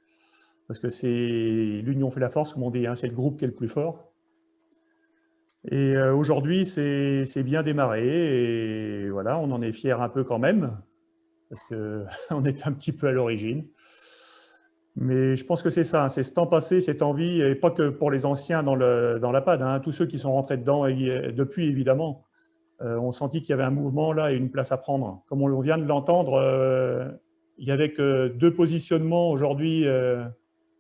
Parce que c'est l'union fait la force, comme on dit, hein, c'est le groupe qui est le plus fort. Et aujourd'hui, c'est bien démarré. Et voilà, on en est fiers un peu quand même, parce qu'on était un petit peu à l'origine. Mais je pense que c'est ça, c'est ce temps passé, cette envie, et pas que pour les anciens dans la PAD, hein, tous ceux qui sont rentrés dedans et depuis, évidemment, ont senti qu'il y avait un mouvement là et une place à prendre. Comme on vient de l'entendre, il n'y avait que 2 positionnements aujourd'hui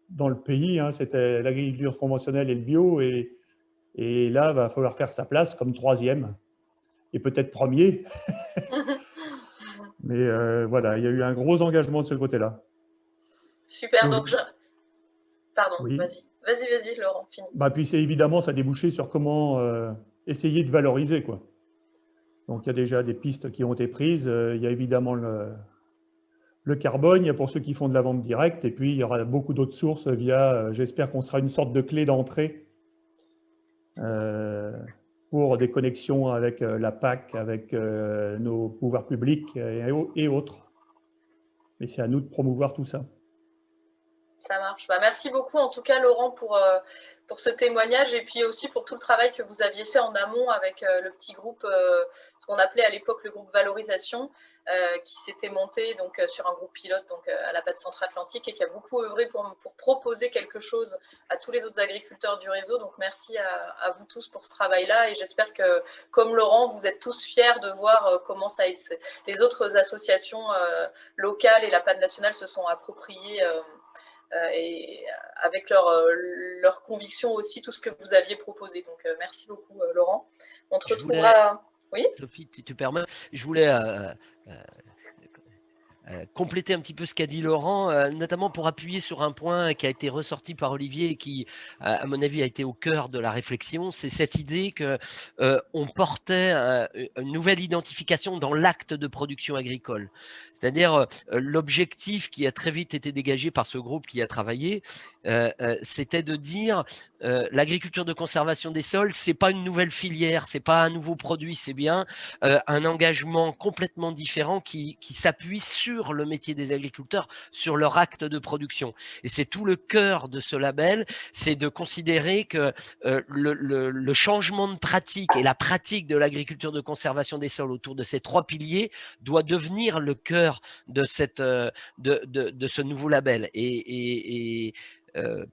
dans le pays, hein, c'était l'agriculture conventionnelle et le bio, et là, il va falloir faire sa place comme 3e, et peut-être 1er. Mais voilà, il y a eu un gros engagement de ce côté-là. Super, donc Pardon, oui. Vas-y, Laurent, finis. Puis c'est évidemment, ça a débouché sur comment essayer de valoriser, quoi. Donc il y a déjà des pistes qui ont été prises, il y a évidemment le carbone, il y a pour ceux qui font de la vente directe, et puis il y aura beaucoup d'autres sources via, j'espère qu'on sera une sorte de clé d'entrée pour des connexions avec la PAC, avec nos pouvoirs publics et autres. Et c'est à nous de promouvoir tout ça. Ça marche. Merci beaucoup, en tout cas, Laurent, pour ce témoignage et puis aussi pour tout le travail que vous aviez fait en amont avec le petit groupe, ce qu'on appelait à l'époque le groupe Valorisation, qui s'était monté donc, sur un groupe pilote donc, à la PAD Centre-Atlantique et qui a beaucoup œuvré pour proposer quelque chose à tous les autres agriculteurs du réseau. Donc merci à vous tous pour ce travail-là et j'espère que, comme Laurent, vous êtes tous fiers de voir comment les autres associations locales et la PAD nationale se sont appropriées et avec leur conviction aussi tout ce que vous aviez proposé. Donc merci beaucoup Laurent. On te retrouvera… Oui, Sophie, si tu permets, je voulais compléter un petit peu ce qu'a dit Laurent, notamment pour appuyer sur un point qui a été ressorti par Olivier et qui, à mon avis, a été au cœur de la réflexion, c'est cette idée qu'on portait une nouvelle identification dans l'acte de production agricole. C'est-à-dire l'objectif qui a très vite été dégagé par ce groupe qui a travaillé, c'était de dire l'agriculture de conservation des sols, c'est pas une nouvelle filière, c'est pas un nouveau produit, c'est bien un engagement complètement différent qui s'appuie sur le métier des agriculteurs, sur leur acte de production. Et c'est tout le cœur de ce label, c'est de considérer que le changement de pratique et la pratique de l'agriculture de conservation des sols autour de ces trois piliers doit devenir le cœur de ce nouveau label. Et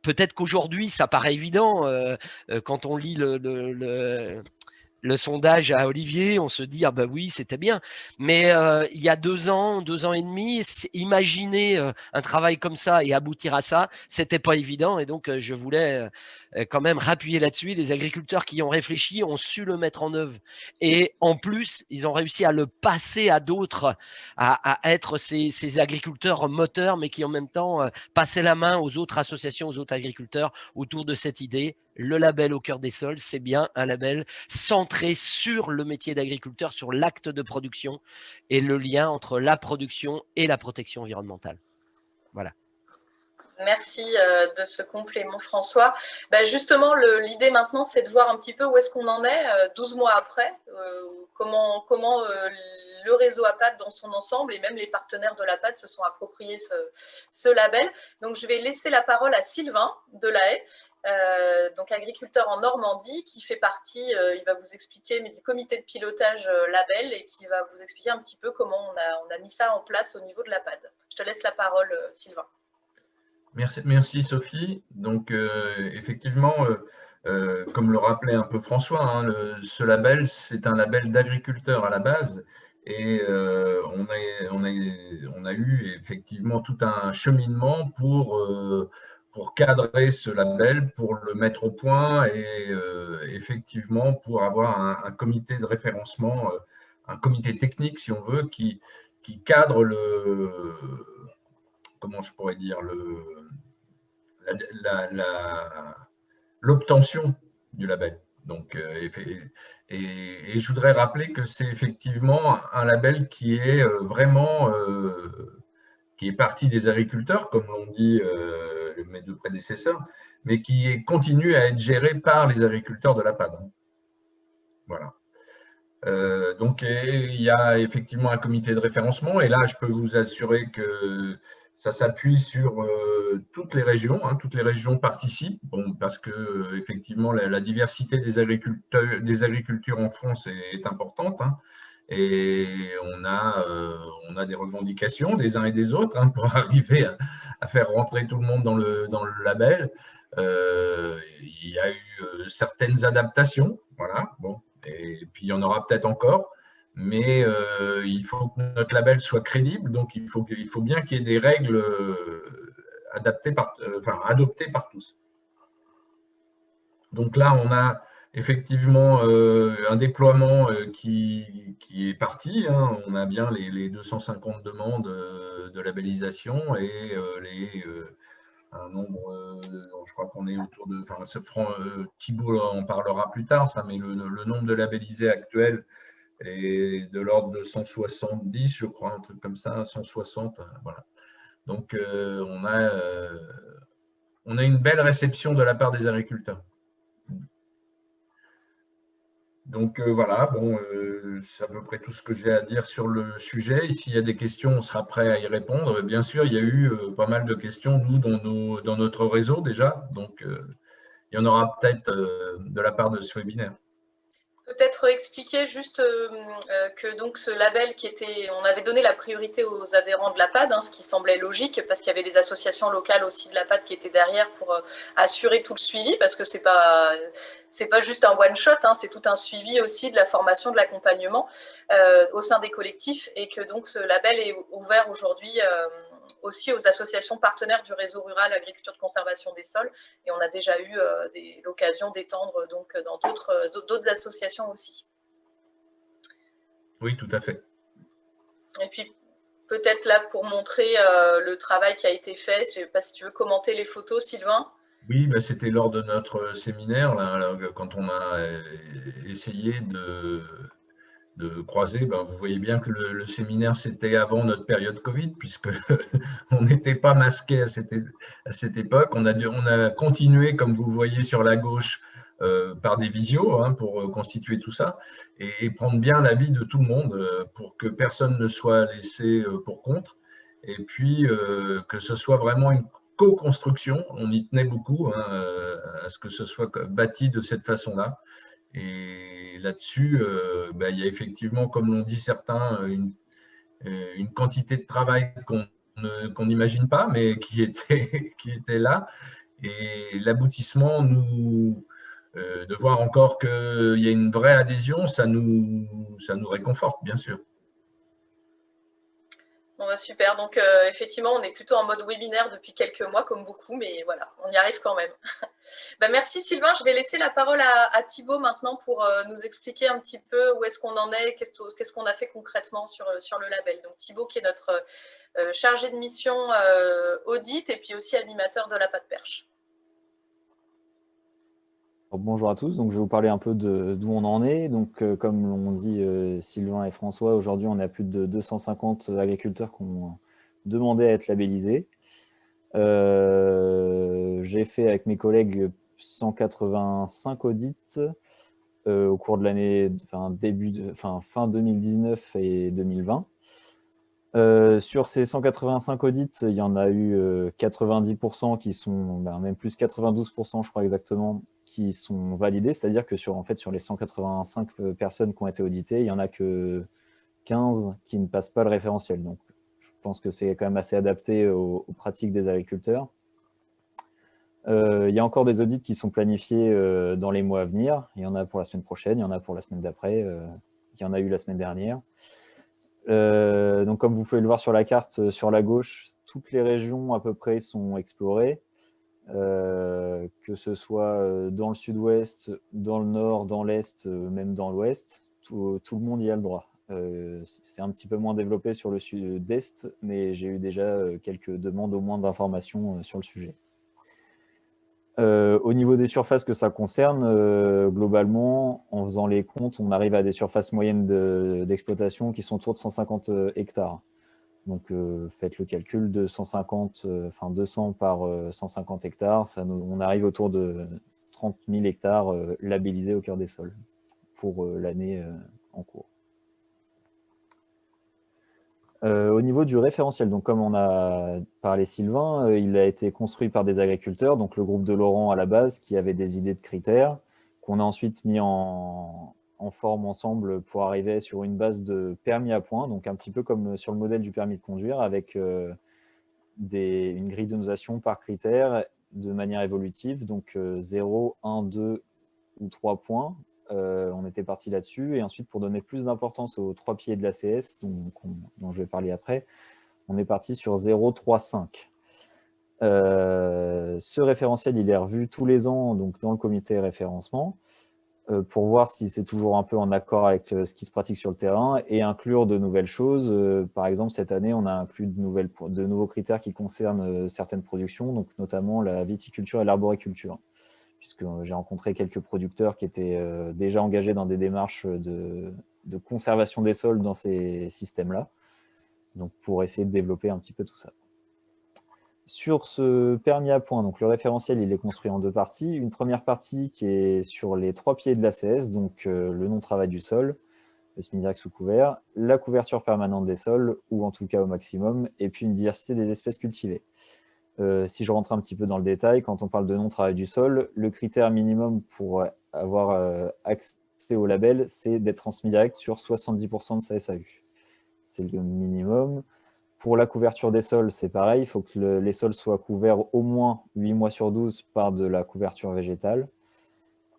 peut-être qu'aujourd'hui, ça paraît évident quand on lit le sondage à Olivier, on se dit, ah ben oui, c'était bien. Mais il y a 2 ans, 2 ans et demi, imaginer un travail comme ça et aboutir à ça, c'était pas évident. Et donc, je voulais quand même rappuyer là-dessus. Les agriculteurs qui ont réfléchi ont su le mettre en œuvre. Et en plus, ils ont réussi à le passer à d'autres, à être ces agriculteurs moteurs, mais qui en même temps passaient la main aux autres associations, aux autres agriculteurs autour de cette idée. Le label au cœur des sols, c'est bien un label centré sur le métier d'agriculteur, sur l'acte de production et le lien entre la production et la protection environnementale. Voilà. Merci de ce complément, François. Justement, l'idée maintenant, c'est de voir un petit peu où est-ce qu'on en est 12 mois après, comment le réseau APAD dans son ensemble et même les partenaires de l'APAD se sont appropriés ce label. Donc, je vais laisser la parole à Sylvain Delahaye, donc agriculteur en Normandie, qui fait partie, il va vous expliquer, mais du comité de pilotage label et qui va vous expliquer un petit peu comment on a mis ça en place au niveau de l'APAD. Je te laisse la parole, Sylvain. Merci Sophie. Donc effectivement, comme le rappelait un peu François, hein, ce label, c'est un label d'agriculteurs à la base et on a eu effectivement tout un cheminement pour cadrer ce label, pour le mettre au point et effectivement pour avoir un comité de référencement, un comité technique si on veut, qui cadre comment je pourrais dire, l'obtention du label. Donc, et je voudrais rappeler que c'est effectivement un label qui est vraiment, qui est parti des agriculteurs, comme l'ont dit mes 2 prédécesseurs, mais qui continue à être géré par les agriculteurs de l'APAD. Voilà. Donc, il y a effectivement un comité de référencement, et là, je peux vous assurer que ça s'appuie sur toutes les régions. Hein, toutes les régions participent, parce que effectivement la diversité des agricultures en France est importante. Hein, et on a des revendications des uns et des autres pour arriver à faire rentrer tout le monde dans le label. Il y a eu certaines adaptations, voilà. Bon, et puis il y en aura peut-être encore. Mais il faut que notre label soit crédible, donc il faut bien qu'il y ait des règles adoptées par tous. Donc là, on a effectivement un déploiement qui est parti. Hein. On a bien les 250 demandes de labellisation et un nombre, je crois qu'on est autour de, Thibault en parlera plus tard, ça, mais le nombre de labellisés actuels est de l'ordre de 170, je crois, un truc comme ça, 160, voilà. Donc, on a une belle réception de la part des agriculteurs. Donc, voilà, bon, c'est à peu près tout ce que j'ai à dire sur le sujet. Et s'il y a des questions, on sera prêt à y répondre. Bien sûr, il y a eu pas mal de questions, nous, dans notre réseau déjà. Donc, il y en aura peut-être de la part de ce webinaire. Peut-être expliquer juste que donc ce label on avait donné la priorité aux adhérents de l'APAD, hein, ce qui semblait logique parce qu'il y avait des associations locales aussi de l'APAD qui étaient derrière pour assurer tout le suivi, parce que c'est pas juste un one shot, hein, c'est tout un suivi aussi de la formation, de l'accompagnement au sein des collectifs, et que donc ce label est ouvert aujourd'hui aussi aux associations partenaires du réseau rural agriculture de conservation des sols, et on a déjà eu l'occasion d'étendre donc dans d'autres associations aussi. Oui, tout à fait. Et puis peut-être là pour montrer le travail qui a été fait, je ne sais pas si tu veux commenter les photos, Sylvain. Oui, bah, c'était lors de notre séminaire, là, quand on a essayé de croiser. Ben, vous voyez bien que le séminaire, c'était avant notre période Covid, puisque on n'était pas masqué à cette époque. On a continué, comme vous voyez sur la gauche, par des visios, hein, pour constituer tout ça et prendre bien l'avis de tout le monde pour que personne ne soit laissé pour compte, et puis que ce soit vraiment une co-construction. On y tenait beaucoup, hein, à ce que ce soit bâti de cette façon-là. Et là-dessus, il y a effectivement, comme l'ont dit certains, une quantité de travail qu'on n'imagine pas, mais qui était là. Et l'aboutissement, de voir encore qu'il y a une vraie adhésion, ça nous réconforte, bien sûr. Bon, bah super, donc effectivement, on est plutôt en mode webinaire depuis quelques mois, comme beaucoup, mais voilà, on y arrive quand même. Bah, merci Sylvain, je vais laisser la parole à Thibaut maintenant pour nous expliquer un petit peu où est-ce qu'on en est, qu'est-ce qu'on a fait concrètement sur le label. Donc Thibaut qui est notre chargé de mission audit et puis aussi animateur de l'APAD Perche. Bonjour à tous, donc je vais vous parler un peu d'où on en est. Donc, comme l'ont dit Sylvain et François, aujourd'hui on a plus de 250 agriculteurs qui ont demandé à être labellisés. J'ai fait avec mes collègues 185 audits au cours de l'année, fin 2019 et 2020. Sur ces 185 audits, il y en a eu 90% qui sont, même plus 92% je crois exactement, qui sont validés, c'est-à-dire que sur les 185 personnes qui ont été auditées, il n'y en a que 15 qui ne passent pas le référentiel. Donc, je pense que c'est quand même assez adapté aux pratiques des agriculteurs. Il y a encore des audits qui sont planifiés dans les mois à venir. Il y en a pour la semaine prochaine, il y en a pour la semaine d'après, il y en a eu la semaine dernière. Donc, comme vous pouvez le voir sur la carte, sur la gauche, toutes les régions à peu près sont explorées. Que ce soit dans le sud-ouest, dans le nord, dans l'est, même dans l'ouest, tout le monde y a le droit. C'est un petit peu moins développé sur le sud-est, mais j'ai eu déjà quelques demandes au moins d'informations sur le sujet. Au niveau des surfaces que ça concerne, globalement, en faisant les comptes, on arrive à des surfaces moyennes d'exploitation qui sont autour de 150 hectares. Donc, faites le calcul de 200 par 150 hectares, on arrive autour de 30 000 hectares labellisés au cœur des sols pour l'année en cours. Au niveau du référentiel, donc comme on a parlé Sylvain, il a été construit par des agriculteurs, donc le groupe de Laurent à la base, qui avait des idées de critères, qu'on a ensuite mis en forme ensemble pour arriver sur une base de permis à points, donc un petit peu comme sur le modèle du permis de conduire, avec une grille de notation par critère de manière évolutive, donc 0, 1, 2 ou 3 points. On était parti là-dessus, et ensuite pour donner plus d'importance aux 3 piliers de l'ACS, dont je vais parler après, on est parti sur 0, 3, 5. Ce référentiel, il est revu tous les ans donc dans le comité référencement, pour voir si c'est toujours un peu en accord avec ce qui se pratique sur le terrain et inclure de nouvelles choses. Par exemple, cette année, on a inclus de nouveaux critères qui concernent certaines productions, donc notamment la viticulture et l'arboriculture, puisque j'ai rencontré quelques producteurs qui étaient déjà engagés dans des démarches de conservation des sols dans ces systèmes-là, donc pour essayer de développer un petit peu tout ça. Sur ce permis à points, donc le référentiel, il est construit en 2 parties. Une première partie qui est sur les 3 piliers de l'ACS, donc le non-travail du sol, le semi-direct sous couvert, la couverture permanente des sols, ou en tout cas au maximum, et puis une diversité des espèces cultivées. Si je rentre un petit peu dans le détail, quand on parle de non-travail du sol, le critère minimum pour avoir accès au label, c'est d'être transmis direct sur 70% de sa SAU. C'est le minimum. Pour la couverture des sols, c'est pareil, il faut que les sols soient couverts au moins 8 mois sur 12 par de la couverture végétale.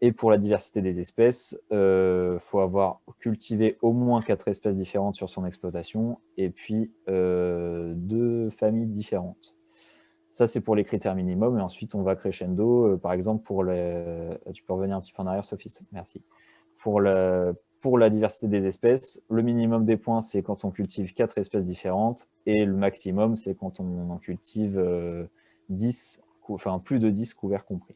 Et pour la diversité des espèces, il faut avoir cultivé au moins 4 espèces différentes sur son exploitation et puis 2 familles différentes. Ça, c'est pour les critères minimums. Et ensuite, on va crescendo. Par exemple, pour les... Tu peux revenir un petit peu en arrière, Sophie. Merci. Pour la diversité des espèces, le minimum des points, c'est quand on cultive 4 espèces différentes. Et le maximum, c'est quand on en cultive 10, enfin plus de 10 couverts compris.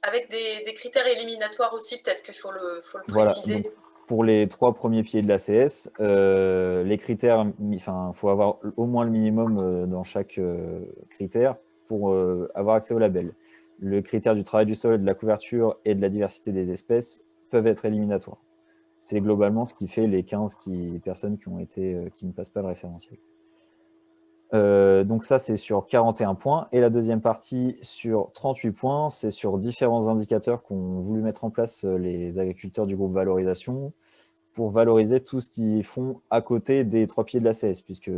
Avec des critères éliminatoires aussi, peut-être qu'il faut le préciser. Voilà, donc, pour les 3 premiers pieds de l'ACS, les critères, il faut avoir au moins le minimum dans chaque critère pour avoir accès au label. Le critère du travail du sol, de la couverture et de la diversité des espèces peuvent être éliminatoires. C'est globalement ce qui fait les 15 personnes qui ne passent pas le référentiel. Donc ça, c'est sur 41 points. Et la deuxième partie, sur 38 points, c'est sur différents indicateurs qu'ont voulu mettre en place les agriculteurs du groupe valorisation pour valoriser tout ce qu'ils font à côté des 3 pieds de l'ACS, puisque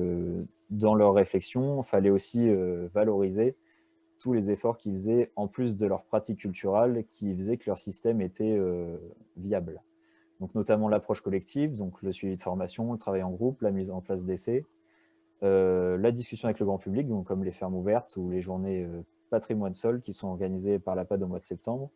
dans leur réflexion, il fallait aussi valoriser tous les efforts qu'ils faisaient en plus de leur pratique culturelle qui faisaient que leur système était viable. Donc notamment l'approche collective, donc le suivi de formation, le travail en groupe, la mise en place d'essais, la discussion avec le grand public, donc comme les fermes ouvertes ou les journées patrimoine sol qui sont organisées par l'APAD au mois de septembre.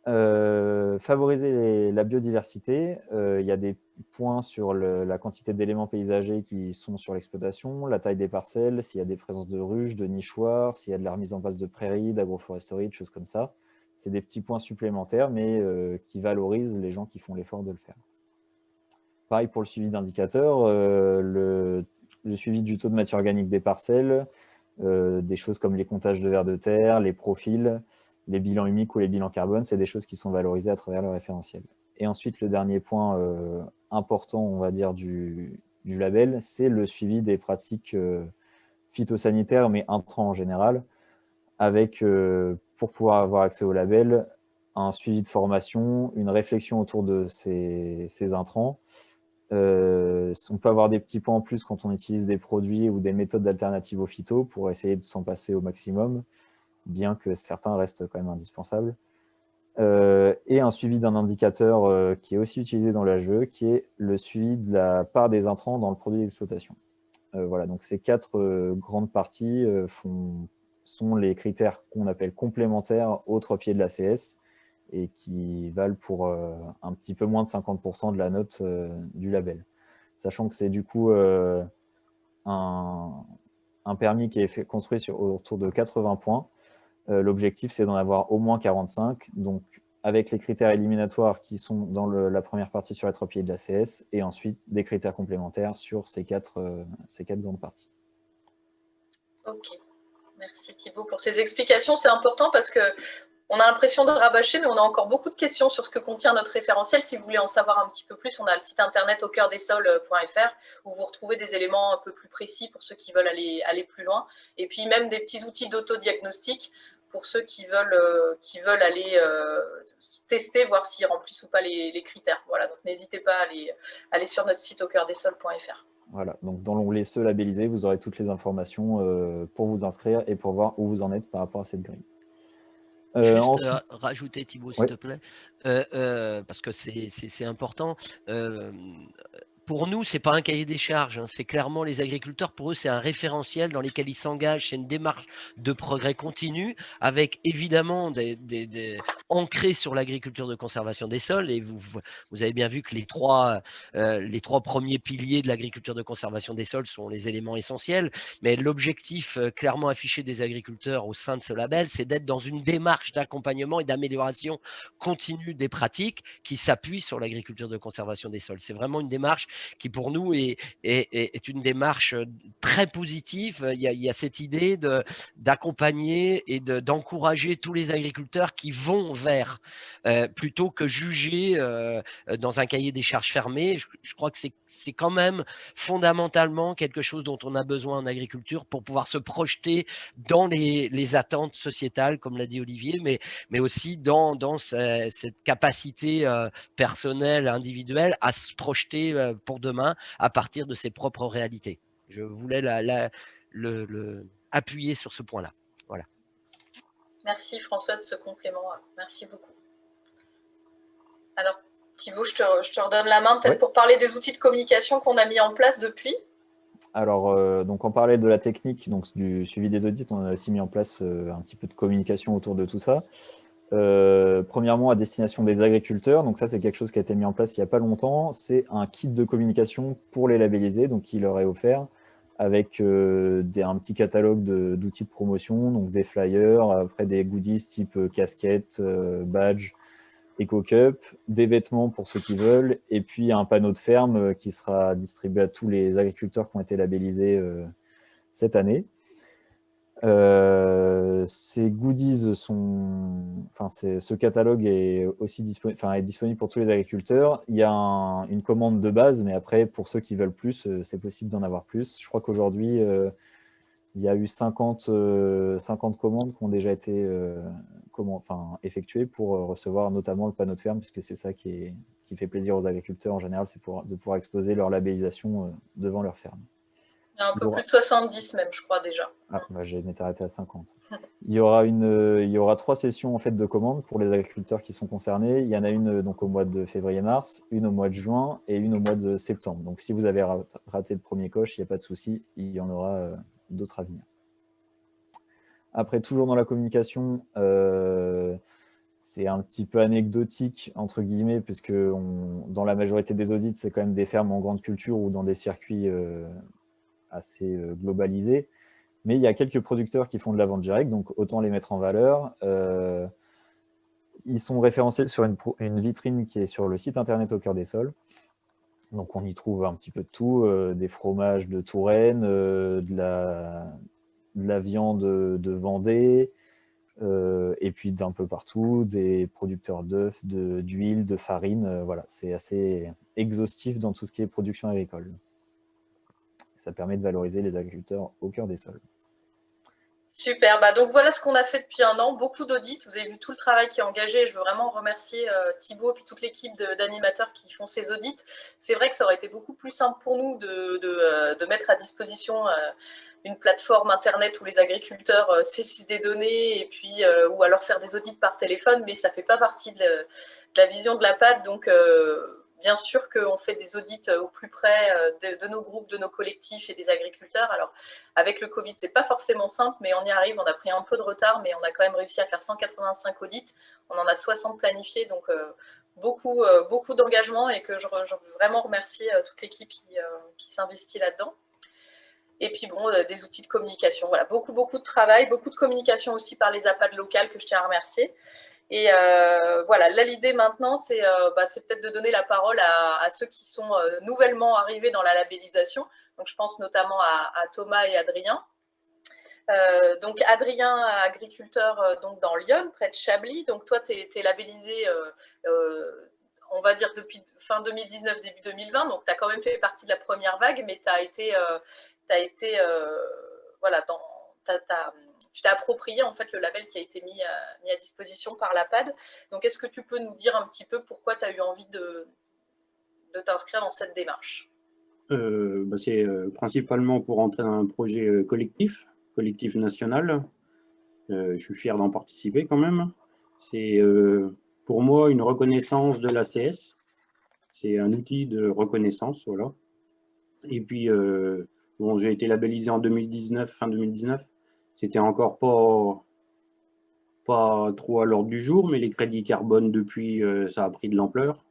Favoriser la biodiversité, il y a des points sur la quantité d'éléments paysagers qui sont sur l'exploitation, la taille des parcelles, s'il y a des présences de ruches, de nichoirs, s'il y a de la remise en place de prairies, d'agroforesterie, de choses comme ça. C'est des petits points supplémentaires, mais qui valorisent les gens qui font l'effort de le faire. Pareil pour le suivi d'indicateurs, le suivi du taux de matière organique des parcelles, des choses comme les comptages de vers de terre, les profils, les bilans humiques ou les bilans carbone, c'est des choses qui sont valorisées à travers le référentiel. Et ensuite, le dernier point important, on va dire, du label, c'est le suivi des pratiques phytosanitaires, mais intrants en général, avec, pour pouvoir avoir accès au label, un suivi de formation, une réflexion autour de ces intrants. On peut avoir des petits points en plus quand on utilise des produits ou des méthodes alternatives au phyto pour essayer de s'en passer au maximum, bien que certains restent quand même indispensables. Et un suivi d'un indicateur qui est aussi utilisé dans l'HVE, qui est le suivi de la part des intrants dans le produit d'exploitation. Voilà, donc ces 4 grandes parties sont les critères qu'on appelle complémentaires aux 3 pieds de l'ACS et qui valent pour un petit peu moins de 50% de la note du label. Sachant que c'est du coup un permis qui est construit autour de 80 points. L'objectif, c'est d'en avoir au moins 45, donc avec les critères éliminatoires qui sont dans la première partie sur les 3 pieds de l'ACS, et ensuite des critères complémentaires sur ces 4 grandes parties. Ok, merci Thibaut pour ces explications. C'est important parce qu'on a l'impression de rabâcher, mais on a encore beaucoup de questions sur ce que contient notre référentiel. Si vous voulez en savoir un petit peu plus, on a le site internet aucoeurdessols.fr où vous retrouvez des éléments un peu plus précis pour ceux qui veulent aller plus loin. Et puis même des petits outils d'autodiagnostic pour ceux qui veulent aller tester, voir s'ils remplissent ou pas les critères. Voilà, donc n'hésitez pas à aller sur notre site aucoeurdessols.fr. Voilà, donc dans l'onglet Se labelliser, vous aurez toutes les informations pour vous inscrire et pour voir où vous en êtes par rapport à cette grille. Juste rajouter, Thibaut, s'il te plaît, parce que c'est important. Pour nous, ce n'est pas un cahier des charges, hein. C'est clairement les agriculteurs, pour eux, c'est un référentiel dans lequel ils s'engagent. C'est une démarche de progrès continu, avec évidemment ancré sur l'agriculture de conservation des sols. Et vous avez bien vu que les trois premiers piliers de l'agriculture de conservation des sols sont les éléments essentiels. Mais l'objectif clairement affiché des agriculteurs au sein de ce label, c'est d'être dans une démarche d'accompagnement et d'amélioration continue des pratiques qui s'appuient sur l'agriculture de conservation des sols. C'est vraiment une démarche qui pour nous est une démarche très positive. Il y a cette idée d'accompagner et d'encourager tous les agriculteurs qui vont vers, plutôt que juger dans un cahier des charges fermé. Je crois que c'est quand même fondamentalement quelque chose dont on a besoin en agriculture pour pouvoir se projeter dans les attentes sociétales, comme l'a dit Olivier, mais aussi dans cette capacité personnelle, individuelle, à se projeter pour demain à partir de ses propres réalités. Je voulais appuyer sur ce point-là. Voilà. Merci François de ce complément. Merci beaucoup. Alors Thibaut, je te redonne la main peut-être pour parler des outils de communication qu'on a mis en place depuis. Alors, donc on parlait de la technique, donc du suivi des audits, on a aussi mis en place un petit peu de communication autour de tout ça. Premièrement, à destination des agriculteurs, donc ça c'est quelque chose qui a été mis en place il n'y a pas longtemps, c'est un kit de communication pour les labellisés, donc qui leur est offert avec un petit catalogue d'outils de promotion, donc des flyers, après des goodies type casquette, badge, EcoCup, des vêtements pour ceux qui veulent, et puis un panneau de ferme qui sera distribué à tous les agriculteurs qui ont été labellisés cette année. Ces goodies ce catalogue est aussi disponible pour tous les agriculteurs. Il y a une commande de base, mais après, pour ceux qui veulent plus, c'est possible d'en avoir plus. Je crois qu'aujourd'hui, il y a eu 50 commandes qui ont déjà été effectuées pour recevoir notamment le panneau de ferme, puisque c'est ça qui fait plaisir aux agriculteurs en général, c'est de pouvoir exposer leur labellisation devant leur ferme. Il y a un peu plus de 70 même, je crois déjà. Ah, bah, je m'étais arrêté à 50. Il y aura 3 sessions en fait, de commandes pour les agriculteurs qui sont concernés. Il y en a une donc, au mois de février-mars, une au mois de juin et une au mois de septembre. Donc si vous avez raté le premier coche, il n'y a pas de souci, il y en aura d'autres à venir. Après, toujours dans la communication, c'est un petit peu anecdotique, entre guillemets, puisque dans la majorité des audits, c'est quand même des fermes en grande culture ou dans des circuits assez globalisés. Mais il y a quelques producteurs qui font de la vente directe, donc autant les mettre en valeur. Ils sont référencés sur une vitrine qui est sur le site internet Au Cœur des Sols. Donc on y trouve un petit peu de tout, des fromages de Touraine, de la viande de Vendée, et puis d'un peu partout, des producteurs d'œufs, d'huile, de farine. Voilà, c'est assez exhaustif dans tout ce qui est production agricole. Ça permet de valoriser les agriculteurs au cœur des sols. Super, donc voilà ce qu'on a fait depuis un an, beaucoup d'audits, vous avez vu tout le travail qui est engagé, je veux vraiment remercier Thibaut et toute l'équipe d'animateurs qui font ces audits. C'est vrai que ça aurait été beaucoup plus simple pour nous de mettre à disposition une plateforme internet où les agriculteurs saisissent des données et puis, ou alors faire des audits par téléphone, mais ça ne fait pas partie de la vision de la PAD, donc bien sûr qu'on fait des audits au plus près de nos groupes, de nos collectifs et des agriculteurs. Alors, avec le Covid, ce n'est pas forcément simple, mais on y arrive. On a pris un peu de retard, mais on a quand même réussi à faire 185 audits. On en a 60 planifiés, donc beaucoup d'engagement et que je veux vraiment remercier toute l'équipe qui s'investit là-dedans. Et puis, des outils de communication. Voilà, beaucoup de travail, beaucoup de communication aussi par les APAD locales que je tiens à remercier. Et voilà, là l'idée maintenant, c'est peut-être de donner la parole à ceux qui sont nouvellement arrivés dans la labellisation. Donc je pense notamment à Thomas et Adrien. Donc Adrien, agriculteur donc dans Lyon, près de Chablis. Donc toi, tu es labellisé, on va dire depuis fin 2019, début 2020. Donc tu as quand même fait partie de la première vague, mais tu t'es approprié en fait le label qui a été mis à disposition par la PAD. Donc, est-ce que tu peux nous dire un petit peu pourquoi tu as eu envie de t'inscrire dans cette démarche? C'est principalement pour entrer dans un projet collectif national. Je suis fier d'en participer quand même. C'est pour moi une reconnaissance de l'ACS. C'est un outil de reconnaissance, voilà. Et puis, j'ai été labellisé en 2019, fin 2019. C'était encore pas trop à l'ordre du jour, mais les crédits carbone depuis, ça a pris de l'ampleur.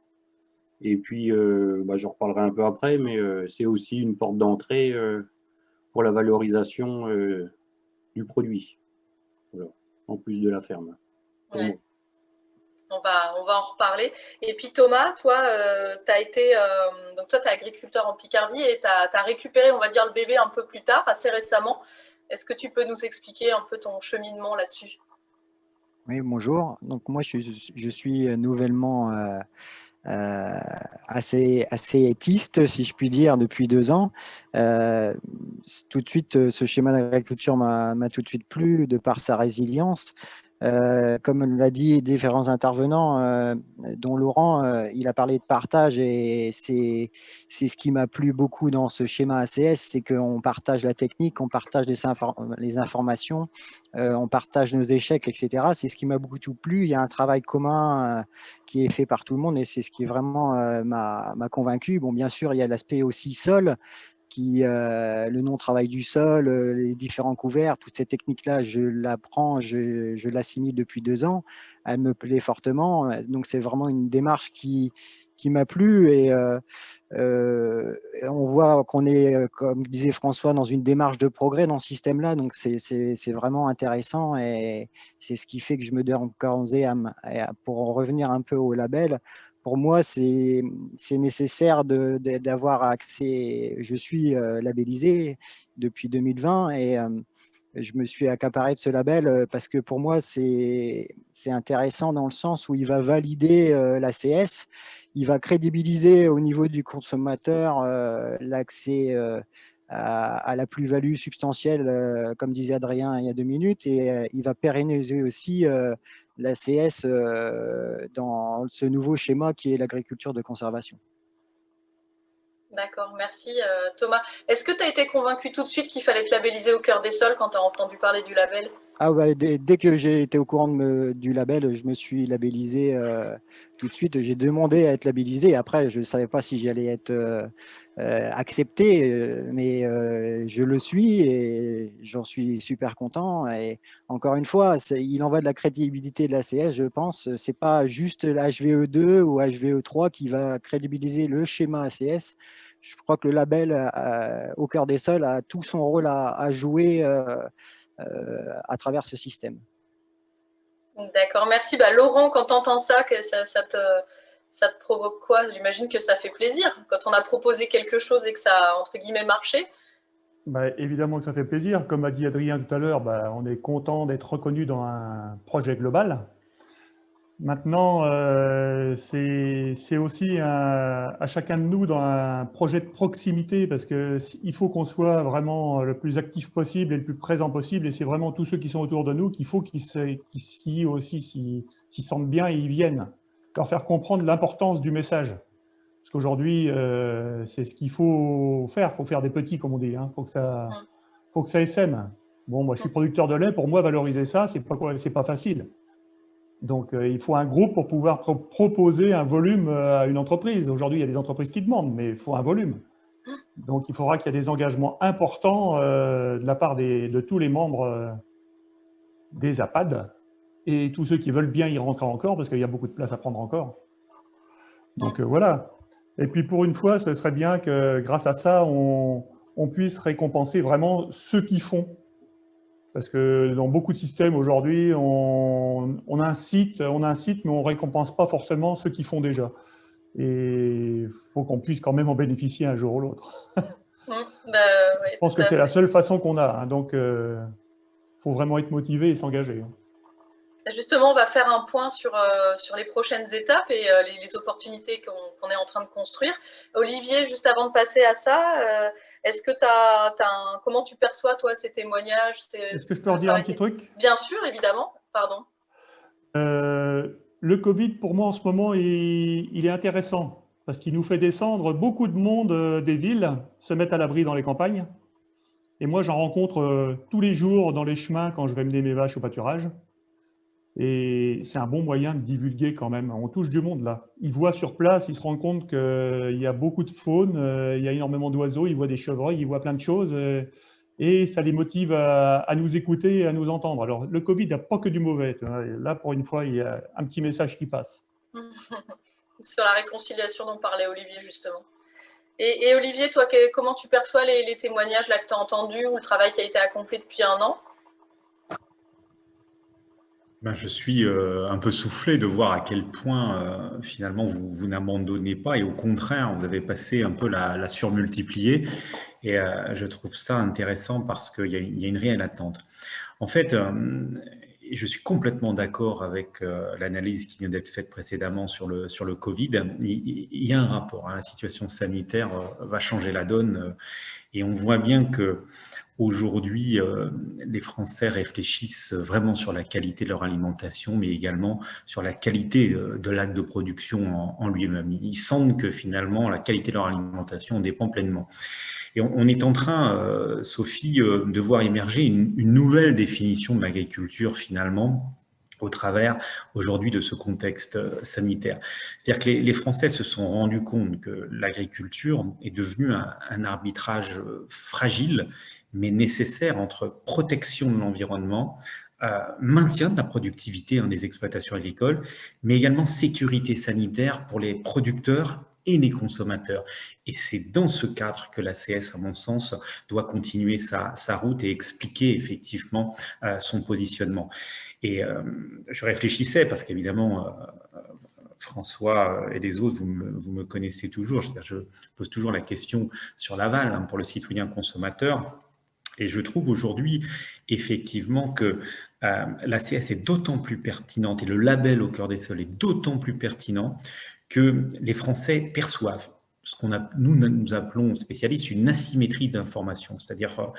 Et puis, j'en reparlerai un peu après, mais c'est aussi une porte d'entrée pour la valorisation du produit, voilà, en plus de la ferme. Ouais. On va en reparler. Et puis Thomas, toi, tu es agriculteur en Picardie et tu as récupéré, on va dire, le bébé un peu plus tard, assez récemment. Est-ce que tu peux nous expliquer un peu ton cheminement là-dessus? Oui, bonjour. Donc moi, je suis nouvellement assez éthiste, si je puis dire, depuis 2 ans. Tout de suite, ce schéma d'agriculture m'a tout de suite plu de par sa résilience. Comme l'a dit différents intervenants, dont Laurent, il a parlé de partage et c'est ce qui m'a plu beaucoup dans ce schéma ACS, c'est qu'on partage la technique, on partage les informations, on partage nos échecs, etc. C'est ce qui m'a beaucoup plu. Il y a un travail commun qui est fait par tout le monde et c'est ce qui vraiment m'a convaincu. Bon, bien sûr, il y a l'aspect aussi sol, le non-travail du sol, les différents couverts, toutes ces techniques-là, je l'apprends, je l'assimile depuis 2 ans. Elle me plaît fortement. Donc, c'est vraiment une démarche qui m'a plu. Et on voit qu'on est, comme disait François, dans une démarche de progrès dans ce système-là. Donc, c'est vraiment intéressant. Et c'est ce qui fait que je me donne encore pour en revenir un peu au label. Pour moi, c'est nécessaire d'avoir accès. Je suis labellisé depuis 2020 et je me suis accaparé de ce label parce que pour moi, c'est intéressant dans le sens où il va valider l'ACS, il va crédibiliser au niveau du consommateur l'accès à la plus-value substantielle, comme disait Adrien il y a 2 minutes, et il va pérenniser aussi l'ACS dans ce nouveau schéma qui est l'agriculture de conservation. D'accord, merci Thomas. Est-ce que tu as été convaincu tout de suite qu'il fallait te labelliser au cœur des sols quand tu as entendu parler du label? Ah ouais, dès que j'ai été au courant du label, je me suis labellisé tout de suite. J'ai demandé à être labellisé. Après, je ne savais pas si j'allais être accepté, mais je le suis et j'en suis super content. Et encore une fois, il en va de la crédibilité de l'ACS, je pense. Ce n'est pas juste l'HVE2 ou HVE3 qui va crédibiliser le schéma ACS. Je crois que le label au cœur des sols a tout son rôle à jouer à travers ce système. D'accord, merci. Laurent, quand tu entends ça, ça te provoque quoi? J'imagine que ça fait plaisir quand on a proposé quelque chose et que ça a, entre guillemets, marché. Évidemment que ça fait plaisir. Comme a dit Adrien tout à l'heure, on est content d'être reconnu dans un projet global. Maintenant, c'est aussi à chacun de nous dans un projet de proximité parce qu'il faut qu'on soit vraiment le plus actif possible et le plus présent possible. Et c'est vraiment tous ceux qui sont autour de nous qu'il faut qu'ils s'y sentent bien et ils viennent. Leur faire comprendre l'importance du message. Parce qu'aujourd'hui, c'est ce qu'il faut faire. Il faut faire des petits, comme on dit. Faut que ça essaime. Bon, moi, je suis producteur de lait. Pour moi, valoriser ça, c'est pas facile. Donc, il faut un groupe pour pouvoir proposer un volume à une entreprise. Aujourd'hui, il y a des entreprises qui demandent, mais il faut un volume. Donc, il faudra qu'il y ait des engagements importants de la part de tous les membres des APAD et tous ceux qui veulent bien y rentrer encore, parce qu'il y a beaucoup de place à prendre encore. Donc, voilà. Et puis, pour une fois, ce serait bien que, grâce à ça, on puisse récompenser vraiment ceux qui font. Parce que dans beaucoup de systèmes aujourd'hui, on incite, mais on ne récompense pas forcément ceux qui font déjà. Et il faut qu'on puisse quand même en bénéficier un jour ou l'autre. Je pense que c'est la seule façon qu'on a. Donc, il faut vraiment être motivé et s'engager. Justement, on va faire un point sur les prochaines étapes et les opportunités qu'on est en train de construire. Olivier, juste avant de passer à ça, est-ce que comment tu perçois, toi, ces témoignages? Est-ce que je peux redire un petit truc? Bien sûr, évidemment. Pardon. Le Covid, pour moi, en ce moment, il est intéressant parce qu'il nous fait descendre beaucoup de monde des villes, se mettre à l'abri dans les campagnes. Et moi, j'en rencontre tous les jours dans les chemins quand je vais mener mes vaches au pâturage. Et c'est un bon moyen de divulguer quand même. On touche du monde là. Ils voient sur place, ils se rendent compte qu'il y a beaucoup de faune, il y a énormément d'oiseaux, ils voient des chevreuils, ils voient plein de choses. Et ça les motive à nous écouter et à nous entendre. Alors, le Covid n'a pas que du mauvais. Là, pour une fois, il y a un petit message qui passe. Sur la réconciliation dont parlait Olivier, justement. Et Olivier, toi, comment tu perçois les témoignages là, que tu as entendus ou le travail qui a été accompli depuis 1 an? Je suis un peu soufflé de voir à quel point finalement vous n'abandonnez pas et au contraire, vous avez passé un peu la surmultiplier et je trouve ça intéressant parce qu'il y a une réelle attente. En fait, je suis complètement d'accord avec l'analyse qui vient d'être faite précédemment sur le Covid. Il y a un rapport, hein, la situation sanitaire va changer la donne et on voit bien que aujourd'hui, les Français réfléchissent vraiment sur la qualité de leur alimentation, mais également sur la qualité de l'acte de production en lui-même. Ils sentent que finalement, la qualité de leur alimentation dépend pleinement. Et on est en train, Sophie, de voir émerger une nouvelle définition de l'agriculture finalement, au travers aujourd'hui de ce contexte sanitaire. C'est-à-dire que les Français se sont rendus compte que l'agriculture est devenue un arbitrage fragile, mais nécessaire entre protection de l'environnement, maintien de la productivité des exploitations agricoles, mais également sécurité sanitaire pour les producteurs et les consommateurs. Et c'est dans ce cadre que l'ACS, à mon sens, doit continuer sa route et expliquer effectivement son positionnement. Et je réfléchissais, parce qu'évidemment, François et les autres, vous me connaissez toujours, je pose toujours la question sur l'aval pour le citoyen consommateur. Et je trouve aujourd'hui, effectivement, que l'ACS est d'autant plus pertinente et le label Au Cœur des Sols est d'autant plus pertinent que les Français perçoivent ce qu'on nous appelons spécialistes une asymétrie d'information. C'est-à-dire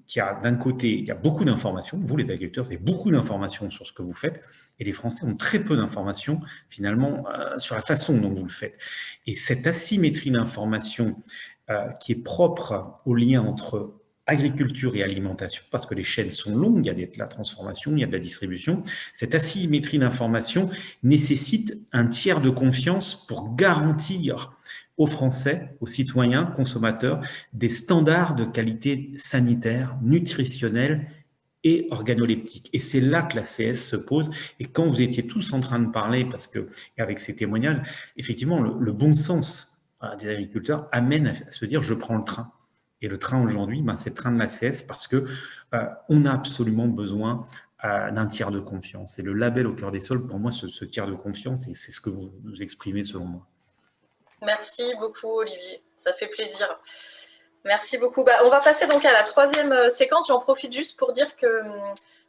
qu'il y a d'un côté, il y a beaucoup d'informations, vous les agriculteurs, vous avez beaucoup d'informations sur ce que vous faites, et les Français ont très peu d'informations finalement sur la façon dont vous le faites. Et cette asymétrie d'information qui est propre au lien entre agriculture et alimentation, parce que les chaînes sont longues, il y a de la transformation, il y a de la distribution. Cette asymétrie d'information nécessite un tiers de confiance pour garantir aux Français, aux citoyens, consommateurs, des standards de qualité sanitaire, nutritionnelle et organoleptique. Et c'est là que la CS se pose. Et quand vous étiez tous en train de parler, parce que avec ces témoignages, effectivement, le bon sens des agriculteurs amène à se dire « je prends le train ». Et le train aujourd'hui, c'est le train de l'ACS parce qu'on a absolument besoin d'un tiers de confiance. Et le label Au Cœur des Sols, pour moi, ce tiers de confiance, et c'est ce que vous exprimez selon moi. Merci beaucoup, Olivier. Ça fait plaisir. Merci beaucoup. On va passer donc à la troisième séquence. J'en profite juste pour dire que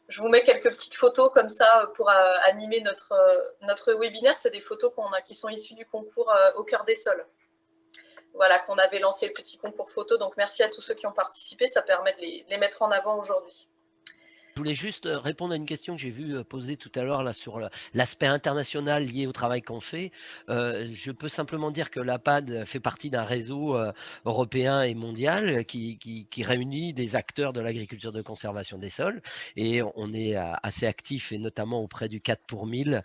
je vous mets quelques petites photos comme ça pour animer notre webinaire. C'est des photos qui sont issues du concours Au Cœur des Sols. Voilà, qu'on avait lancé le petit concours photo. Donc, merci à tous ceux qui ont participé. Ça permet de les mettre en avant aujourd'hui. Je voulais juste répondre à une question que j'ai vue poser tout à l'heure sur l'aspect international lié au travail qu'on fait. Je peux simplement dire que l'APAD fait partie d'un réseau européen et mondial qui réunit des acteurs de l'agriculture de conservation des sols. Et on est assez actif, et notamment auprès du 4 pour 1000,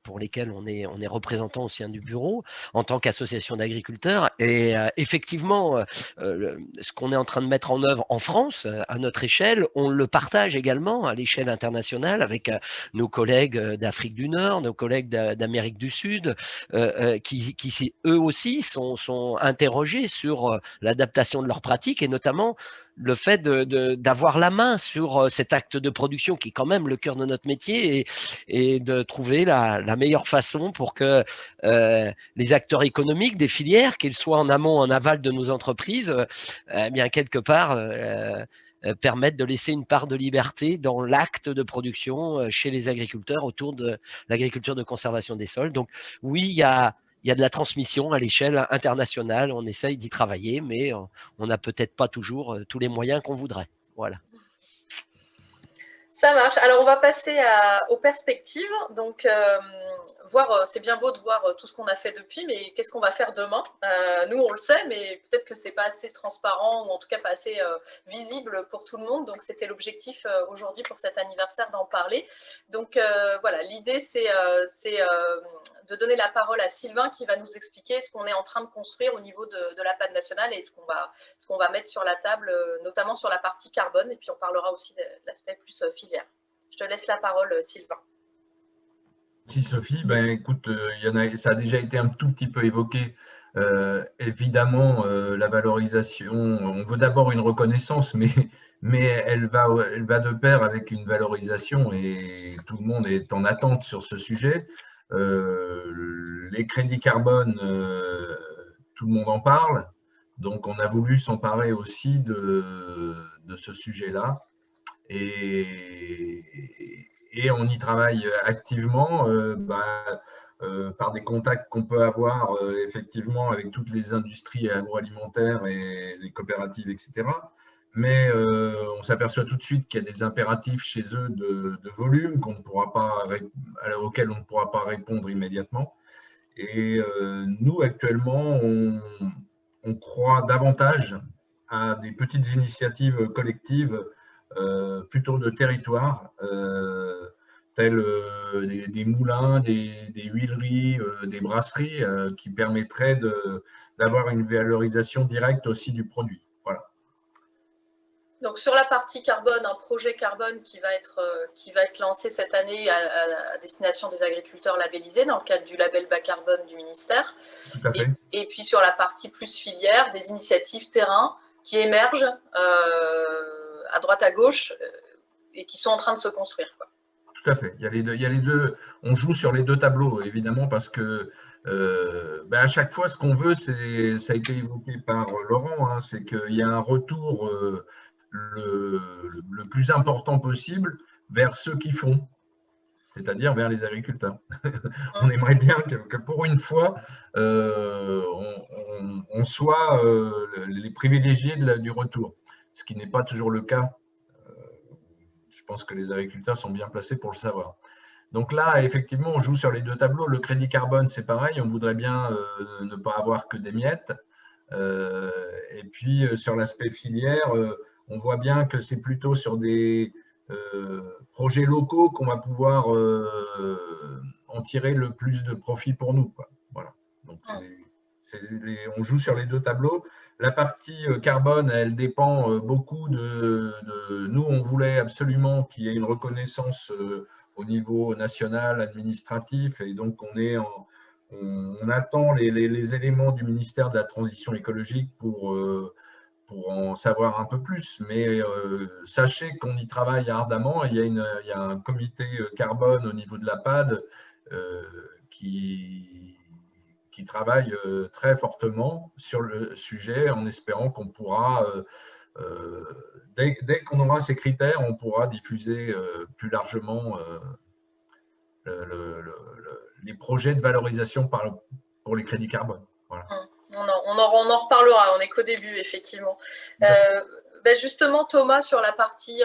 pour lesquels on est représentant au sein du bureau en tant qu'association d'agriculteurs. Et effectivement, ce qu'on est en train de mettre en œuvre en France, à notre échelle, on le partage également à l'échelle internationale avec nos collègues d'Afrique du Nord, nos collègues d'Amérique du Sud, qui eux aussi sont interrogés sur l'adaptation de leurs pratiques et notamment le fait d'avoir la main sur cet acte de production qui est quand même le cœur de notre métier et de trouver la meilleure façon pour que les acteurs économiques des filières, qu'ils soient en amont ou en aval de nos entreprises, bien quelque part permettent de laisser une part de liberté dans l'acte de production chez les agriculteurs autour de l'agriculture de conservation des sols. Donc oui, il y a de la transmission à l'échelle internationale, on essaye d'y travailler, mais on n'a peut-être pas toujours tous les moyens qu'on voudrait. Voilà. Ça marche. Alors, on va passer aux perspectives. Donc, c'est bien beau de voir tout ce qu'on a fait depuis, mais qu'est-ce qu'on va faire demain? Nous, on le sait, mais peut-être que ce n'est pas assez transparent ou en tout cas pas assez visible pour tout le monde. Donc, c'était l'objectif aujourd'hui pour cet anniversaire d'en parler. Donc, voilà, l'idée, c'est de donner la parole à Sylvain qui va nous expliquer ce qu'on est en train de construire au niveau de l'APAD nationale et ce qu'on va mettre sur la table, notamment sur la partie carbone. Et puis, on parlera aussi de l'aspect plus filière. Je te laisse la parole, Sylvain. Merci Sophie. Écoute, ça a déjà été un tout petit peu évoqué. Évidemment, la valorisation, on veut d'abord une reconnaissance, mais mais elle va de pair avec une valorisation et tout le monde est en attente sur ce sujet. Les crédits carbone, tout le monde en parle, donc on a voulu s'emparer aussi de ce sujet-là et on y travaille activement par des contacts qu'on peut avoir effectivement avec toutes les industries agroalimentaires et les coopératives, etc. Mais on s'aperçoit tout de suite qu'il y a des impératifs chez eux de volume auxquels on ne pourra pas répondre immédiatement. Et nous, actuellement, on croit davantage à des petites initiatives collectives plutôt de territoire, tels des moulins, des huileries, des brasseries, qui permettraient d'avoir une valorisation directe aussi du produit. Voilà. Donc sur la partie carbone, un projet carbone qui va être lancé cette année à destination des agriculteurs labellisés dans le cadre du label bas carbone du ministère. Tout à fait. Et puis sur la partie plus filière, des initiatives terrain qui émergent à droite à gauche et qui sont en train de se construire, quoi. Tout à fait. Il y a les deux. On joue sur les deux tableaux, évidemment, parce que à chaque fois, ce qu'on veut, ça a été évoqué par Laurent, hein, c'est qu'il y a un retour le plus important possible vers ceux qui font, c'est-à-dire vers les agriculteurs. On aimerait bien que pour une fois, on soit les privilégiés du retour, ce qui n'est pas toujours le cas. Je pense que les agriculteurs sont bien placés pour le savoir. Donc là, effectivement, on joue sur les deux tableaux. Le crédit carbone, c'est pareil, on voudrait bien ne pas avoir que des miettes. Et puis, sur l'aspect filière, on voit bien que c'est plutôt sur des projets locaux qu'on va pouvoir en tirer le plus de profit pour nous, quoi. Voilà. Donc, on joue sur les deux tableaux. La partie carbone, elle dépend beaucoup de nous. On voulait absolument qu'il y ait une reconnaissance au niveau national, administratif, et donc on attend les éléments du ministère de la Transition écologique pour en savoir un peu plus. Mais sachez qu'on y travaille ardemment. Il y a un comité carbone au niveau de la PAD qui travaille très fortement sur le sujet, en espérant qu'on pourra, dès qu'on aura ces critères, on pourra diffuser plus largement les projets de valorisation pour les crédits carbone. Voilà. On en reparlera, on n'est qu'au début, effectivement. Justement, Thomas, sur la partie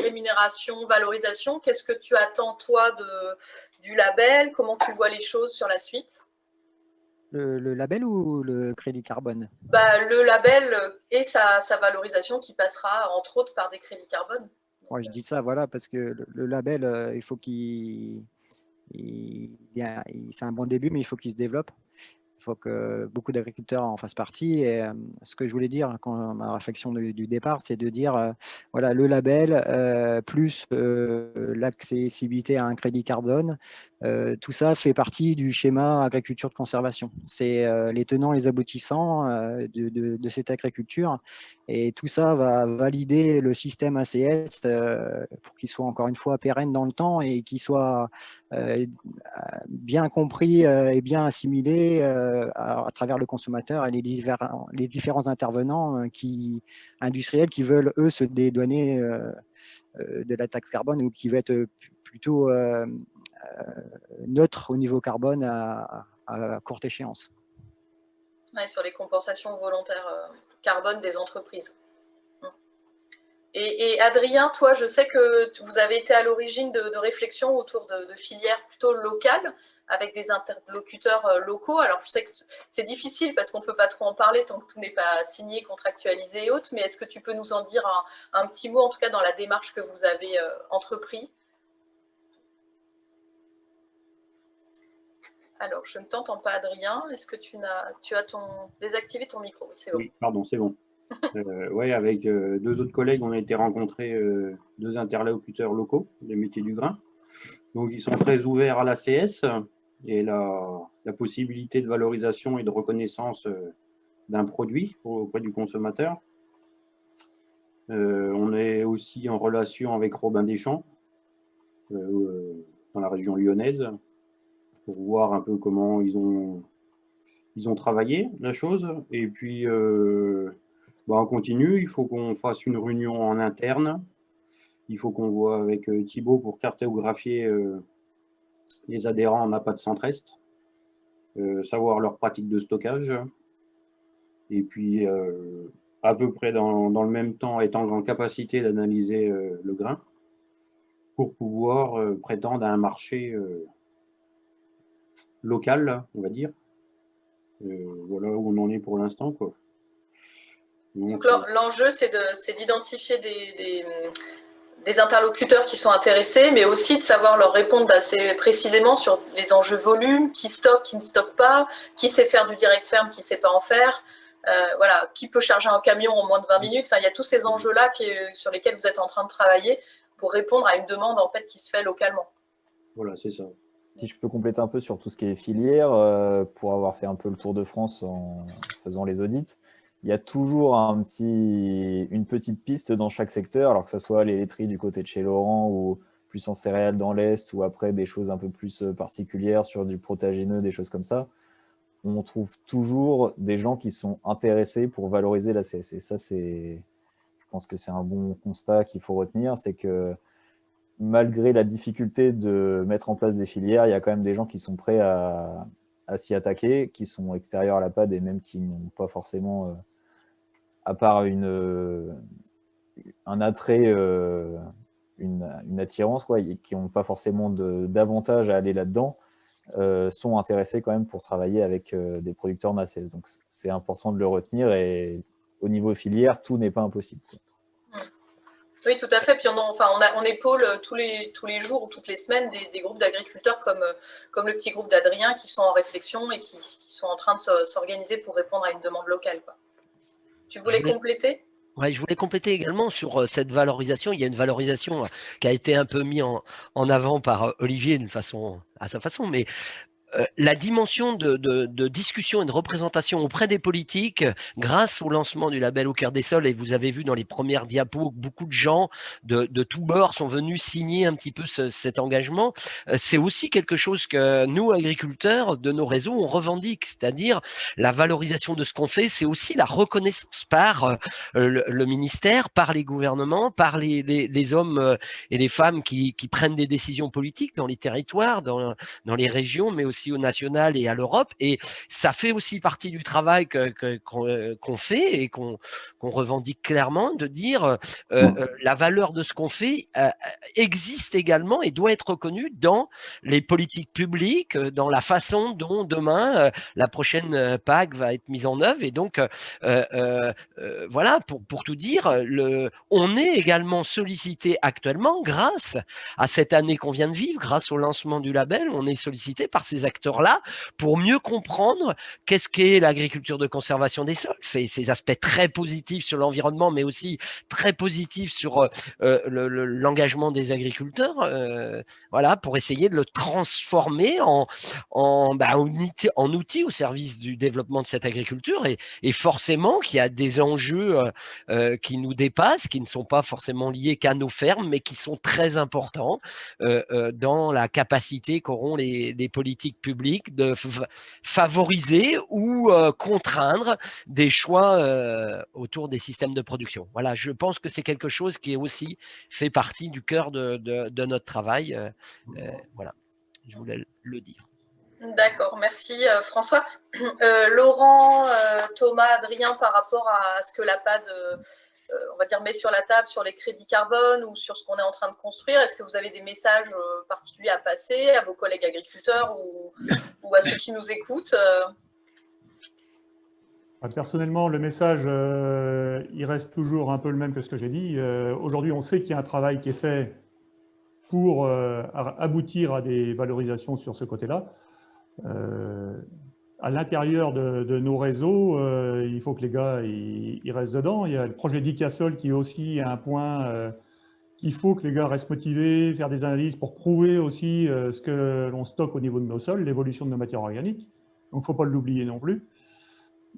rémunération, valorisation, qu'est-ce que tu attends, toi, du label? Comment tu vois les choses sur la suite? Le label ou le crédit carbone? Le label et sa valorisation qui passera, entre autres, par des crédits carbone. Moi, je dis ça, voilà, parce que le label, il faut c'est un bon début, mais il faut qu'il se développe. Il faut que beaucoup d'agriculteurs en fassent partie. Et ce que je voulais dire, quand ma réflexion du départ, c'est de dire, voilà, le label plus l'accessibilité à un crédit carbone, tout ça fait partie du schéma agriculture de conservation. C'est les tenants, les aboutissants de cette agriculture. Et tout ça va valider le système ACS pour qu'il soit encore une fois pérenne dans le temps et qu'il soit bien compris et bien assimilé à travers le consommateur et les différents intervenants industriels qui veulent, eux, se dédouaner de la taxe carbone ou qui veulent être plutôt neutres au niveau carbone à courte échéance. Ouais, sur les compensations volontaires carbone des entreprises. Et Adrien, toi, je sais que vous avez été à l'origine de réflexions autour de filières plutôt locales, avec des interlocuteurs locaux. Alors, je sais que c'est difficile parce qu'on ne peut pas trop en parler tant que tout n'est pas signé, contractualisé et autres, mais est-ce que tu peux nous en dire un petit mot, en tout cas dans la démarche que vous avez entrepris? Alors, je ne t'entends pas, Adrien. Est-ce que tu as désactivé ton micro? Oui, c'est bon. Oui, pardon, c'est bon. Oui, avec deux autres collègues, on a été rencontrer deux interlocuteurs locaux des métiers du grain. Donc, ils sont très ouverts à l'ACS et la possibilité de valorisation et de reconnaissance d'un produit auprès du consommateur. On est aussi en relation avec Robin Deschamps, dans la région lyonnaise, pour voir un peu comment ils ont travaillé la chose. Et puis, on continue. Il faut qu'on fasse une réunion en interne. Il faut qu'on voit avec Thibaut pour cartographier les adhérents en APA de Centre-Est, savoir leurs pratiques de stockage. Et puis, à peu près dans le même temps, être en capacité d'analyser le grain pour pouvoir prétendre à un marché local, on va dire. Voilà où on en est pour l'instant, quoi. Donc l'enjeu, c'est d'identifier des interlocuteurs qui sont intéressés, mais aussi de savoir leur répondre assez précisément sur les enjeux volume, qui stocke, qui ne stocke pas, qui sait faire du direct ferme, qui ne sait pas en faire, voilà, qui peut charger un camion en moins de 20 minutes. Enfin, il y a tous ces enjeux-là sur lesquels vous êtes en train de travailler pour répondre à une demande en fait, qui se fait localement. Voilà, c'est ça. Si je peux compléter un peu sur tout ce qui est filière, pour avoir fait un peu le tour de France en faisant les audits, il y a toujours une petite piste dans chaque secteur, alors que ce soit les laiteries du côté de chez Laurent ou plus en céréales dans l'Est, ou après des choses un peu plus particulières sur du protagineux, des choses comme ça. On trouve toujours des gens qui sont intéressés pour valoriser la CS. Et ça, je pense que c'est un bon constat qu'il faut retenir, c'est que malgré la difficulté de mettre en place des filières, il y a quand même des gens qui sont prêts à s'y attaquer, qui sont extérieurs à la PAD et même qui n'ont pas forcément, à part un attrait, une attirance, quoi, qui n'ont pas forcément d'avantage à aller là-dedans, sont intéressés quand même pour travailler avec des producteurs NACES. Donc c'est important de le retenir, et au niveau filière, tout n'est pas impossible, quoi. Oui, tout à fait. Puis on épaule tous les jours ou toutes les semaines des groupes d'agriculteurs comme le petit groupe d'Adrien qui sont en réflexion et qui sont en train de s'organiser pour répondre à une demande locale, quoi. Tu voulais compléter ? Oui, je voulais compléter également sur cette valorisation. Il y a une valorisation qui a été un peu mise en avant par Olivier à sa façon, mais la dimension de discussion et de représentation auprès des politiques grâce au lancement du label Au cœur des sols, et vous avez vu dans les premières diapos, beaucoup de gens de tous bords sont venus signer un petit peu cet engagement. C'est aussi quelque chose que nous, agriculteurs de nos réseaux, on revendique, c'est-à-dire la valorisation de ce qu'on fait, c'est aussi la reconnaissance par le ministère, par les gouvernements, par les hommes et les femmes qui prennent des décisions politiques dans les territoires, dans les régions, mais aussi au national et à l'Europe. Et ça fait aussi partie du travail qu'on fait et qu'on revendique clairement, de dire la valeur de ce qu'on fait existe également et doit être reconnue dans les politiques publiques, dans la façon dont demain la prochaine PAC va être mise en œuvre. Et donc, voilà, pour tout dire, on est également sollicité actuellement grâce à cette année qu'on vient de vivre, grâce au lancement du label, on est sollicité par ces acteurs-là pour mieux comprendre qu'est-ce qu'est l'agriculture de conservation des sols, ces aspects très positifs sur l'environnement, mais aussi très positifs sur l'engagement des agriculteurs, voilà, pour essayer de le transformer en outil au service du développement de cette agriculture, et forcément qu'il y a des enjeux qui nous dépassent, qui ne sont pas forcément liés qu'à nos fermes, mais qui sont très importants dans la capacité qu'auront les politiques publiques de favoriser ou contraindre des choix autour des systèmes de production. Voilà, je pense que c'est quelque chose qui est aussi fait partie du cœur de notre travail. Voilà, je voulais le dire. D'accord, merci François. Laurent, Thomas, Adrien, par rapport à ce que la PAD on va dire, met sur la table sur les crédits carbone ou sur ce qu'on est en train de construire, est-ce que vous avez des messages particuliers à passer à vos collègues agriculteurs ou à ceux qui nous écoutent? Personnellement, le message, il reste toujours un peu le même que ce que j'ai dit. Aujourd'hui, on sait qu'il y a un travail qui est fait pour aboutir à des valorisations sur ce côté-là. À l'intérieur de nos réseaux, il faut que les gars ils restent dedans. Il y a le projet d'Icasol qui est aussi un point qu'il faut que les gars restent motivés, faire des analyses pour prouver aussi ce que l'on stocke au niveau de nos sols, l'évolution de nos matières organiques. Donc, il ne faut pas l'oublier non plus.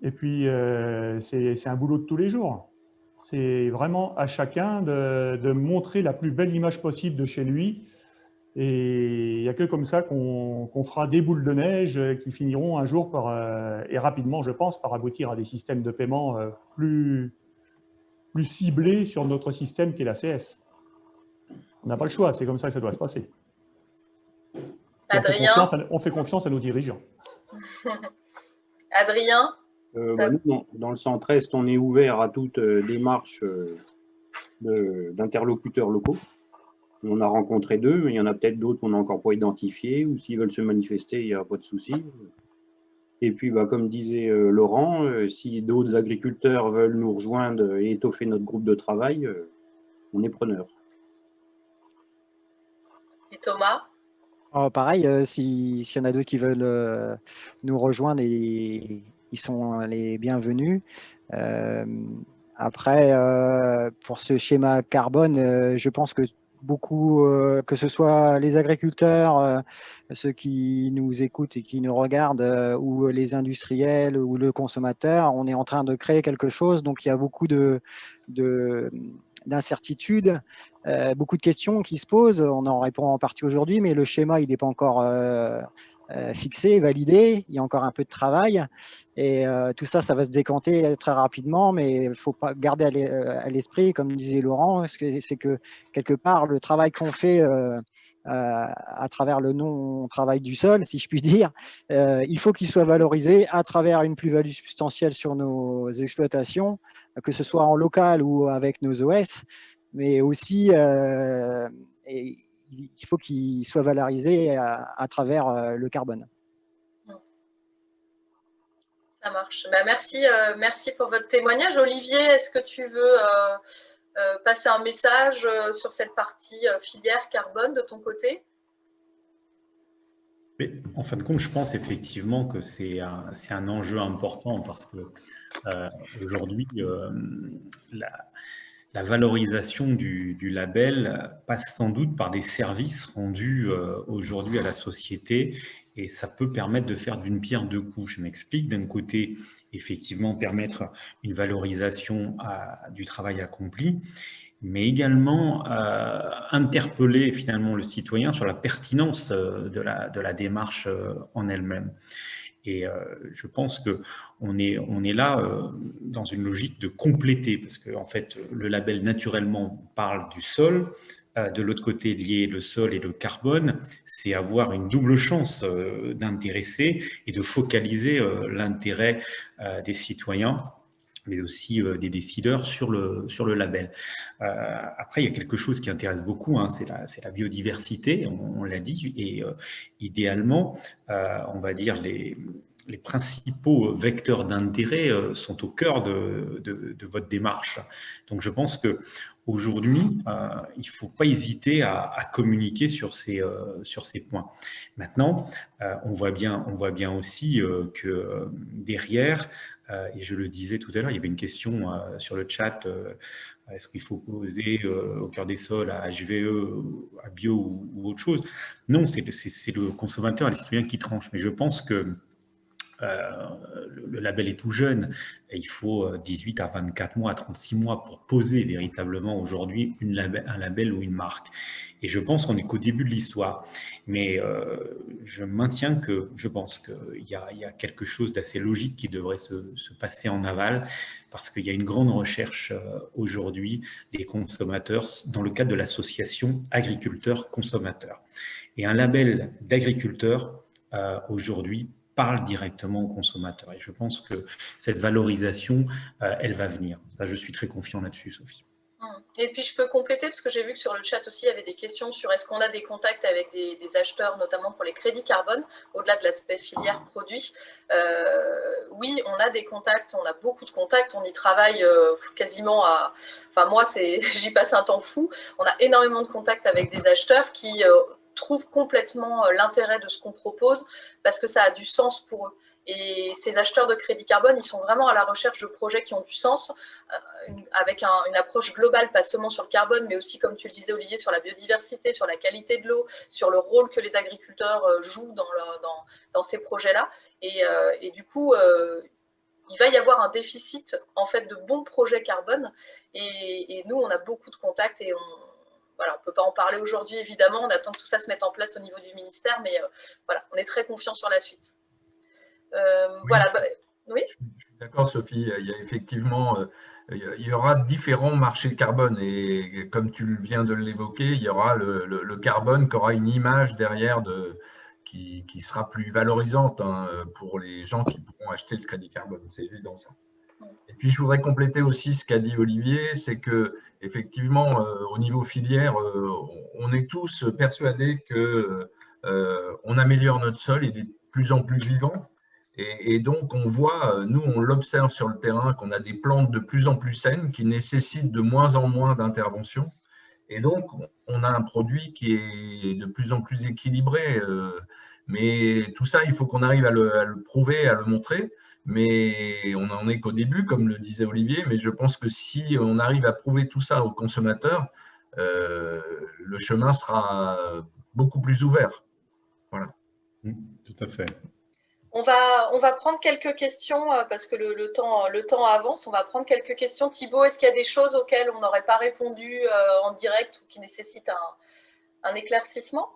Et puis, c'est un boulot de tous les jours. C'est vraiment à chacun de montrer la plus belle image possible de chez lui. Et il n'y a que comme ça qu'on fera des boules de neige qui finiront un jour et rapidement, je pense, par aboutir à des systèmes de paiement plus ciblés sur notre système qui est l'ACS. On n'a pas le choix, c'est comme ça que ça doit se passer. Adrien. On fait confiance à nos dirigeants. Adrien. Nous, dans le centre-est, on est ouvert à toute démarche d'interlocuteurs locaux. On a rencontré 2, mais il y en a peut-être d'autres qu'on n'a encore pas identifiés, ou s'ils veulent se manifester, il n'y a pas de souci. Et puis, comme disait Laurent, si d'autres agriculteurs veulent nous rejoindre et étoffer notre groupe de travail, on est preneur. Et Thomas? Pareil, s'il y en a d'autres qui veulent nous rejoindre, ils sont les bienvenus. Après, pour ce schéma carbone, je pense que beaucoup, que ce soit les agriculteurs, ceux qui nous écoutent et qui nous regardent, ou les industriels ou le consommateur, on est en train de créer quelque chose. Donc, il y a beaucoup d'incertitudes, beaucoup de questions qui se posent. On en répond en partie aujourd'hui, mais le schéma, il n'est pas encore fixé, validé. Il y a encore un peu de travail. Et tout ça, ça va se décanter très rapidement, mais il faut pas garder à l'esprit, comme disait Laurent, c'est que quelque part, le travail qu'on fait à travers le non-travail du sol, si je puis dire, il faut qu'il soit valorisé à travers une plus-value substantielle sur nos exploitations, que ce soit en local ou avec nos OS, mais aussi il faut qu'il soit valorisé à travers le carbone. Ça marche. Merci pour votre témoignage. Olivier, est-ce que tu veux passer un message sur cette partie filière carbone de ton côté? Mais en fin de compte, je pense effectivement que c'est un enjeu important parce que aujourd'hui, la valorisation du label passe sans doute par des services rendus aujourd'hui à la société et ça peut permettre de faire d'une pierre deux coups. Je m'explique. D'un côté, effectivement, permettre une valorisation du travail accompli, mais également interpeller finalement le citoyen sur la pertinence de la démarche en elle-même. Et je pense qu'on est là dans une logique de compléter, parce que en fait, le label naturellement parle du sol. De l'autre côté, lier le sol et le carbone, c'est avoir une double chance d'intéresser et de focaliser l'intérêt des citoyens, mais aussi des décideurs sur le label. Après, il y a quelque chose qui intéresse beaucoup, hein, c'est la biodiversité, on l'a dit, et idéalement, on va dire les principaux vecteurs d'intérêt sont au cœur de votre démarche. Donc, je pense qu'aujourd'hui, il ne faut pas hésiter à communiquer sur ces points. Maintenant, on voit bien aussi que derrière, et je le disais tout à l'heure, il y avait une question sur le chat, est-ce qu'il faut poser au cœur des sols à HVE, à bio ou autre chose? Non, c'est le consommateur et les citoyens qui tranchent. Mais je pense que le label est tout jeune et il faut 18 à 24 mois, à 36 mois pour poser véritablement aujourd'hui un label ou une marque. Et je pense qu'on n'est qu'au début de l'histoire. Mais je pense qu'il y a quelque chose d'assez logique qui devrait se passer en aval parce qu'il y a une grande recherche aujourd'hui des consommateurs dans le cadre de l'association agriculteurs-consommateurs. Et un label d'agriculteur aujourd'hui parle directement aux consommateurs. Et je pense que cette valorisation, elle va venir. Ça, je suis très confiant là-dessus, Sophie. Et puis, je peux compléter, parce que j'ai vu que sur le chat aussi, il y avait des questions sur est-ce qu'on a des contacts avec des acheteurs, notamment pour les crédits carbone, au-delà de l'aspect filière produit. Oui, on a des contacts, on a beaucoup de contacts, on y travaille quasiment à... Enfin, moi, j'y passe un temps fou. On a énormément de contacts avec des acheteurs qui... trouvent complètement l'intérêt de ce qu'on propose parce que ça a du sens pour eux. Et ces acheteurs de crédit carbone, ils sont vraiment à la recherche de projets qui ont du sens, avec une approche globale, pas seulement sur le carbone, mais aussi, comme tu le disais, Olivier, sur la biodiversité, sur la qualité de l'eau, sur le rôle que les agriculteurs jouent dans ces projets-là. Et du coup, il va y avoir un déficit en fait de bons projets carbone. Et nous, on a beaucoup de contacts et voilà, on ne peut pas en parler aujourd'hui, évidemment. On attend que tout ça se mette en place au niveau du ministère, mais voilà, on est très confiants sur la suite. Oui, voilà. Oui. Je suis d'accord, Sophie. Il y a effectivement, il y aura différents marchés carbone et comme tu viens de l'évoquer, il y aura le carbone qui aura une image derrière qui sera plus valorisante hein, pour les gens qui pourront acheter le crédit carbone. C'est évident ça. Et puis, je voudrais compléter aussi ce qu'a dit Olivier, c'est que effectivement, au niveau filière, on est tous persuadés que on améliore notre sol, il est de plus en plus vivant. Et donc, on voit, nous, on l'observe sur le terrain, qu'on a des plantes de plus en plus saines qui nécessitent de moins en moins d'intervention. Et donc, on a un produit qui est de plus en plus équilibré. Mais tout ça, il faut qu'on arrive à le prouver, à le montrer. Mais on n'en est qu'au début, comme le disait Olivier. Mais je pense que si on arrive à prouver tout ça aux consommateurs, le chemin sera beaucoup plus ouvert. Voilà. Tout à fait. On va prendre quelques questions parce que le temps avance. On va prendre quelques questions. Thibaut, est-ce qu'il y a des choses auxquelles on n'aurait pas répondu en direct ou qui nécessitent un éclaircissement?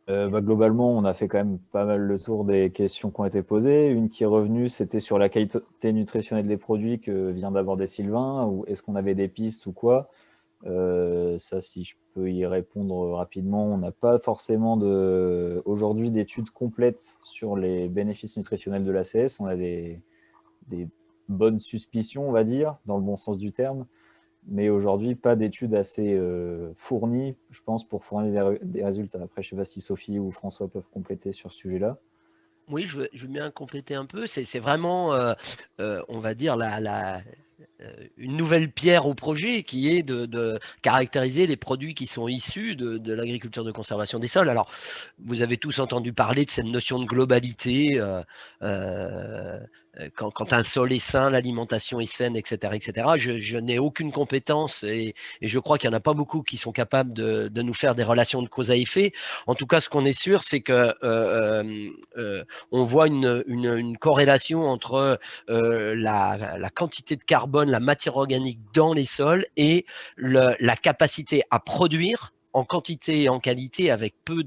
Globalement, on a fait quand même pas mal le tour des questions qui ont été posées. Une qui est revenue, c'était sur la qualité nutritionnelle des produits que vient d'aborder Sylvain, ou est-ce qu'on avait des pistes ou quoi. Ça, si je peux y répondre rapidement, on n'a pas forcément aujourd'hui d'études complètes sur les bénéfices nutritionnels de l'ACS. On a des bonnes suspicions, on va dire, dans le bon sens du terme, mais aujourd'hui, pas d'études assez fournies, je pense, pour fournir des résultats. Après, je ne sais pas si Sophie ou François peuvent compléter sur ce sujet-là. Oui, je veux bien compléter un peu. C'est vraiment, on va dire, une nouvelle pierre au projet qui est de caractériser les produits qui sont issus de l'agriculture de conservation des sols. Alors, vous avez tous entendu parler de cette notion de globalité. Quand un sol est sain, l'alimentation est saine, etc. etc. Je n'ai aucune compétence et je crois qu'il n'y en a pas beaucoup qui sont capables de nous faire des relations de cause à effet. En tout cas, ce qu'on est sûr, c'est que on voit une corrélation entre la quantité de carbone, la matière organique dans les sols et la capacité à produire en quantité et en qualité avec peu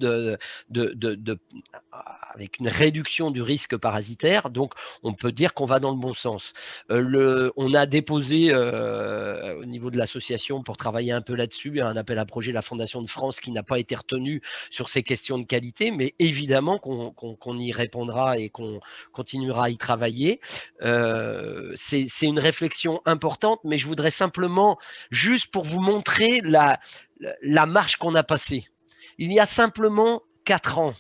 avec une réduction du risque parasitaire. Donc, on peut dire qu'on va dans le bon sens. On a déposé au niveau de l'association pour travailler un peu là-dessus un appel à projet de la Fondation de France qui n'a pas été retenu sur ces questions de qualité, mais évidemment qu'on y répondra et qu'on continuera à y travailler. C'est une réflexion importante, mais je voudrais simplement, juste pour vous montrer la marche qu'on a passée. Il y a simplement 4 ans,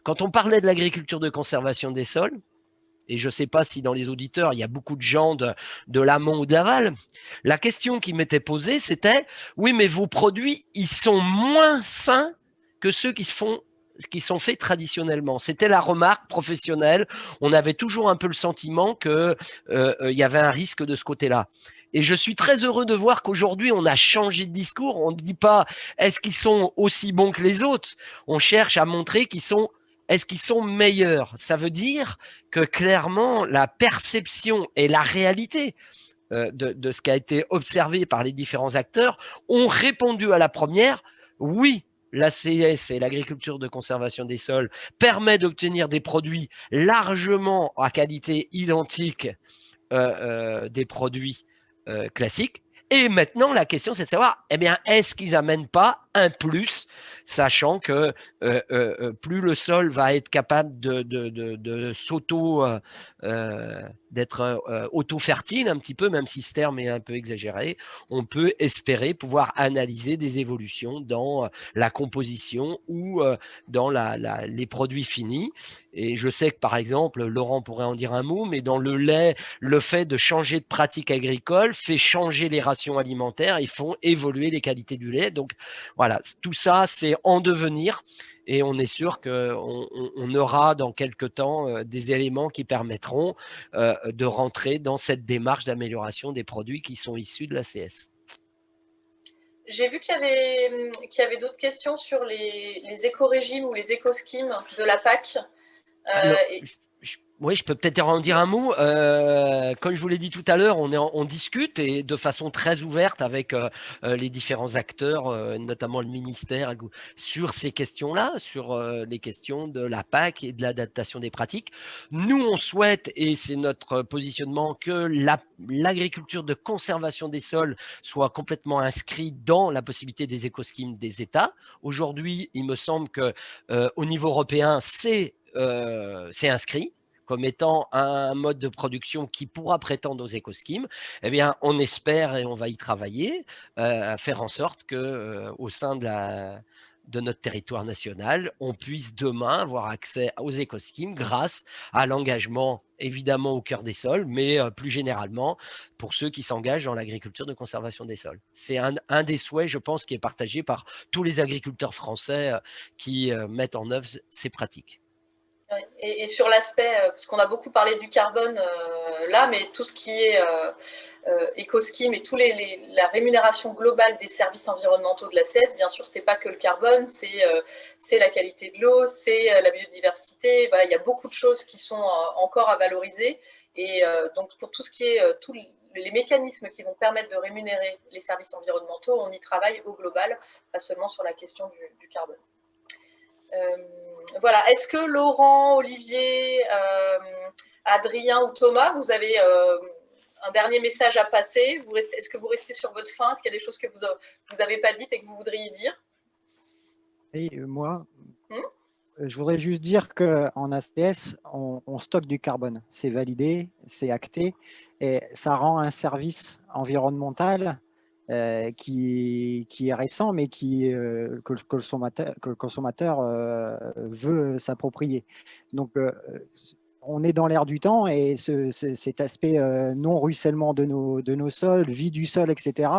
quand on parlait de l'agriculture de conservation des sols, et je ne sais pas si dans les auditeurs, il y a beaucoup de gens de l'amont ou de l'aval, la question qui m'était posée, c'était « Oui, mais vos produits, ils sont moins sains que ceux qui sont faits traditionnellement. » C'était la remarque professionnelle. On avait toujours un peu le sentiment qu'il y avait un risque de ce côté-là. Et je suis très heureux de voir qu'aujourd'hui, on a changé de discours. On ne dit pas « Est-ce qu'ils sont aussi bons que les autres ?» On cherche à montrer est-ce qu'ils sont meilleurs? Ça veut dire que clairement, la perception et la réalité de ce qui a été observé par les différents acteurs ont répondu à la première, oui, l'ACS et l'agriculture de conservation des sols permet d'obtenir des produits largement à qualité identique des produits classiques. Et maintenant, la question, c'est de savoir, eh bien, est-ce qu'ils n'amènent pas un plus, sachant que plus le sol va être capable d'être auto-fertile un petit peu, même si ce terme est un peu exagéré, on peut espérer pouvoir analyser des évolutions dans la composition ou dans les produits finis. Et je sais que, par exemple, Laurent pourrait en dire un mot, mais dans le lait, le fait de changer de pratique agricole fait changer les rations alimentaires et font évoluer les qualités du lait. Donc, voilà, tout ça, c'est en devenir. Et on est sûr qu'on aura dans quelques temps des éléments qui permettront de rentrer dans cette démarche d'amélioration des produits qui sont issus de l'ACS. J'ai vu qu'il y avait d'autres questions sur les éco-régimes ou les éco-schemes de la PAC. Alors, Oui, je peux peut-être en dire un mot. Comme je vous l'ai dit tout à l'heure, on discute et de façon très ouverte avec les différents acteurs, notamment le ministère, sur ces questions-là, sur les questions de la PAC et de l'adaptation des pratiques. Nous, on souhaite, et c'est notre positionnement, que l'agriculture de conservation des sols soit complètement inscrite dans la possibilité des écoschemes des États. Aujourd'hui, il me semble que au niveau européen, c'est inscrit comme étant un mode de production qui pourra prétendre aux écoschemes, eh bien, on espère et on va y travailler à faire en sorte que au sein de notre territoire national, on puisse demain avoir accès aux écoschemes grâce à l'engagement évidemment au cœur des sols, mais plus généralement pour ceux qui s'engagent dans l'agriculture de conservation des sols. C'est un des souhaits, je pense, qui est partagé par tous les agriculteurs français qui mettent en œuvre ces pratiques. Et sur l'aspect, parce qu'on a beaucoup parlé du carbone là, mais tout ce qui est écoscheme et la rémunération globale des services environnementaux de l'ACS, bien sûr, c'est pas que le carbone, c'est la qualité de l'eau, c'est la biodiversité. Voilà, il y a beaucoup de choses qui sont encore à valoriser. Et donc, pour tout ce qui est tous les mécanismes qui vont permettre de rémunérer les services environnementaux, on y travaille au global, pas seulement sur la question du carbone. Voilà. Est-ce que Laurent, Olivier, Adrien ou Thomas, vous avez un dernier message à passer? Est-ce que vous restez sur votre faim? Est-ce qu'il y a des choses que vous n'avez pas dites et que vous voudriez dire? Et moi, je voudrais juste dire qu'en ACS, on stocke du carbone. C'est validé, c'est acté, et ça rend un service environnemental qui est récent, mais que le consommateur veut s'approprier. Donc, on est dans l'air du temps, et cet aspect non-ruissellement de nos sols, vie du sol, etc.,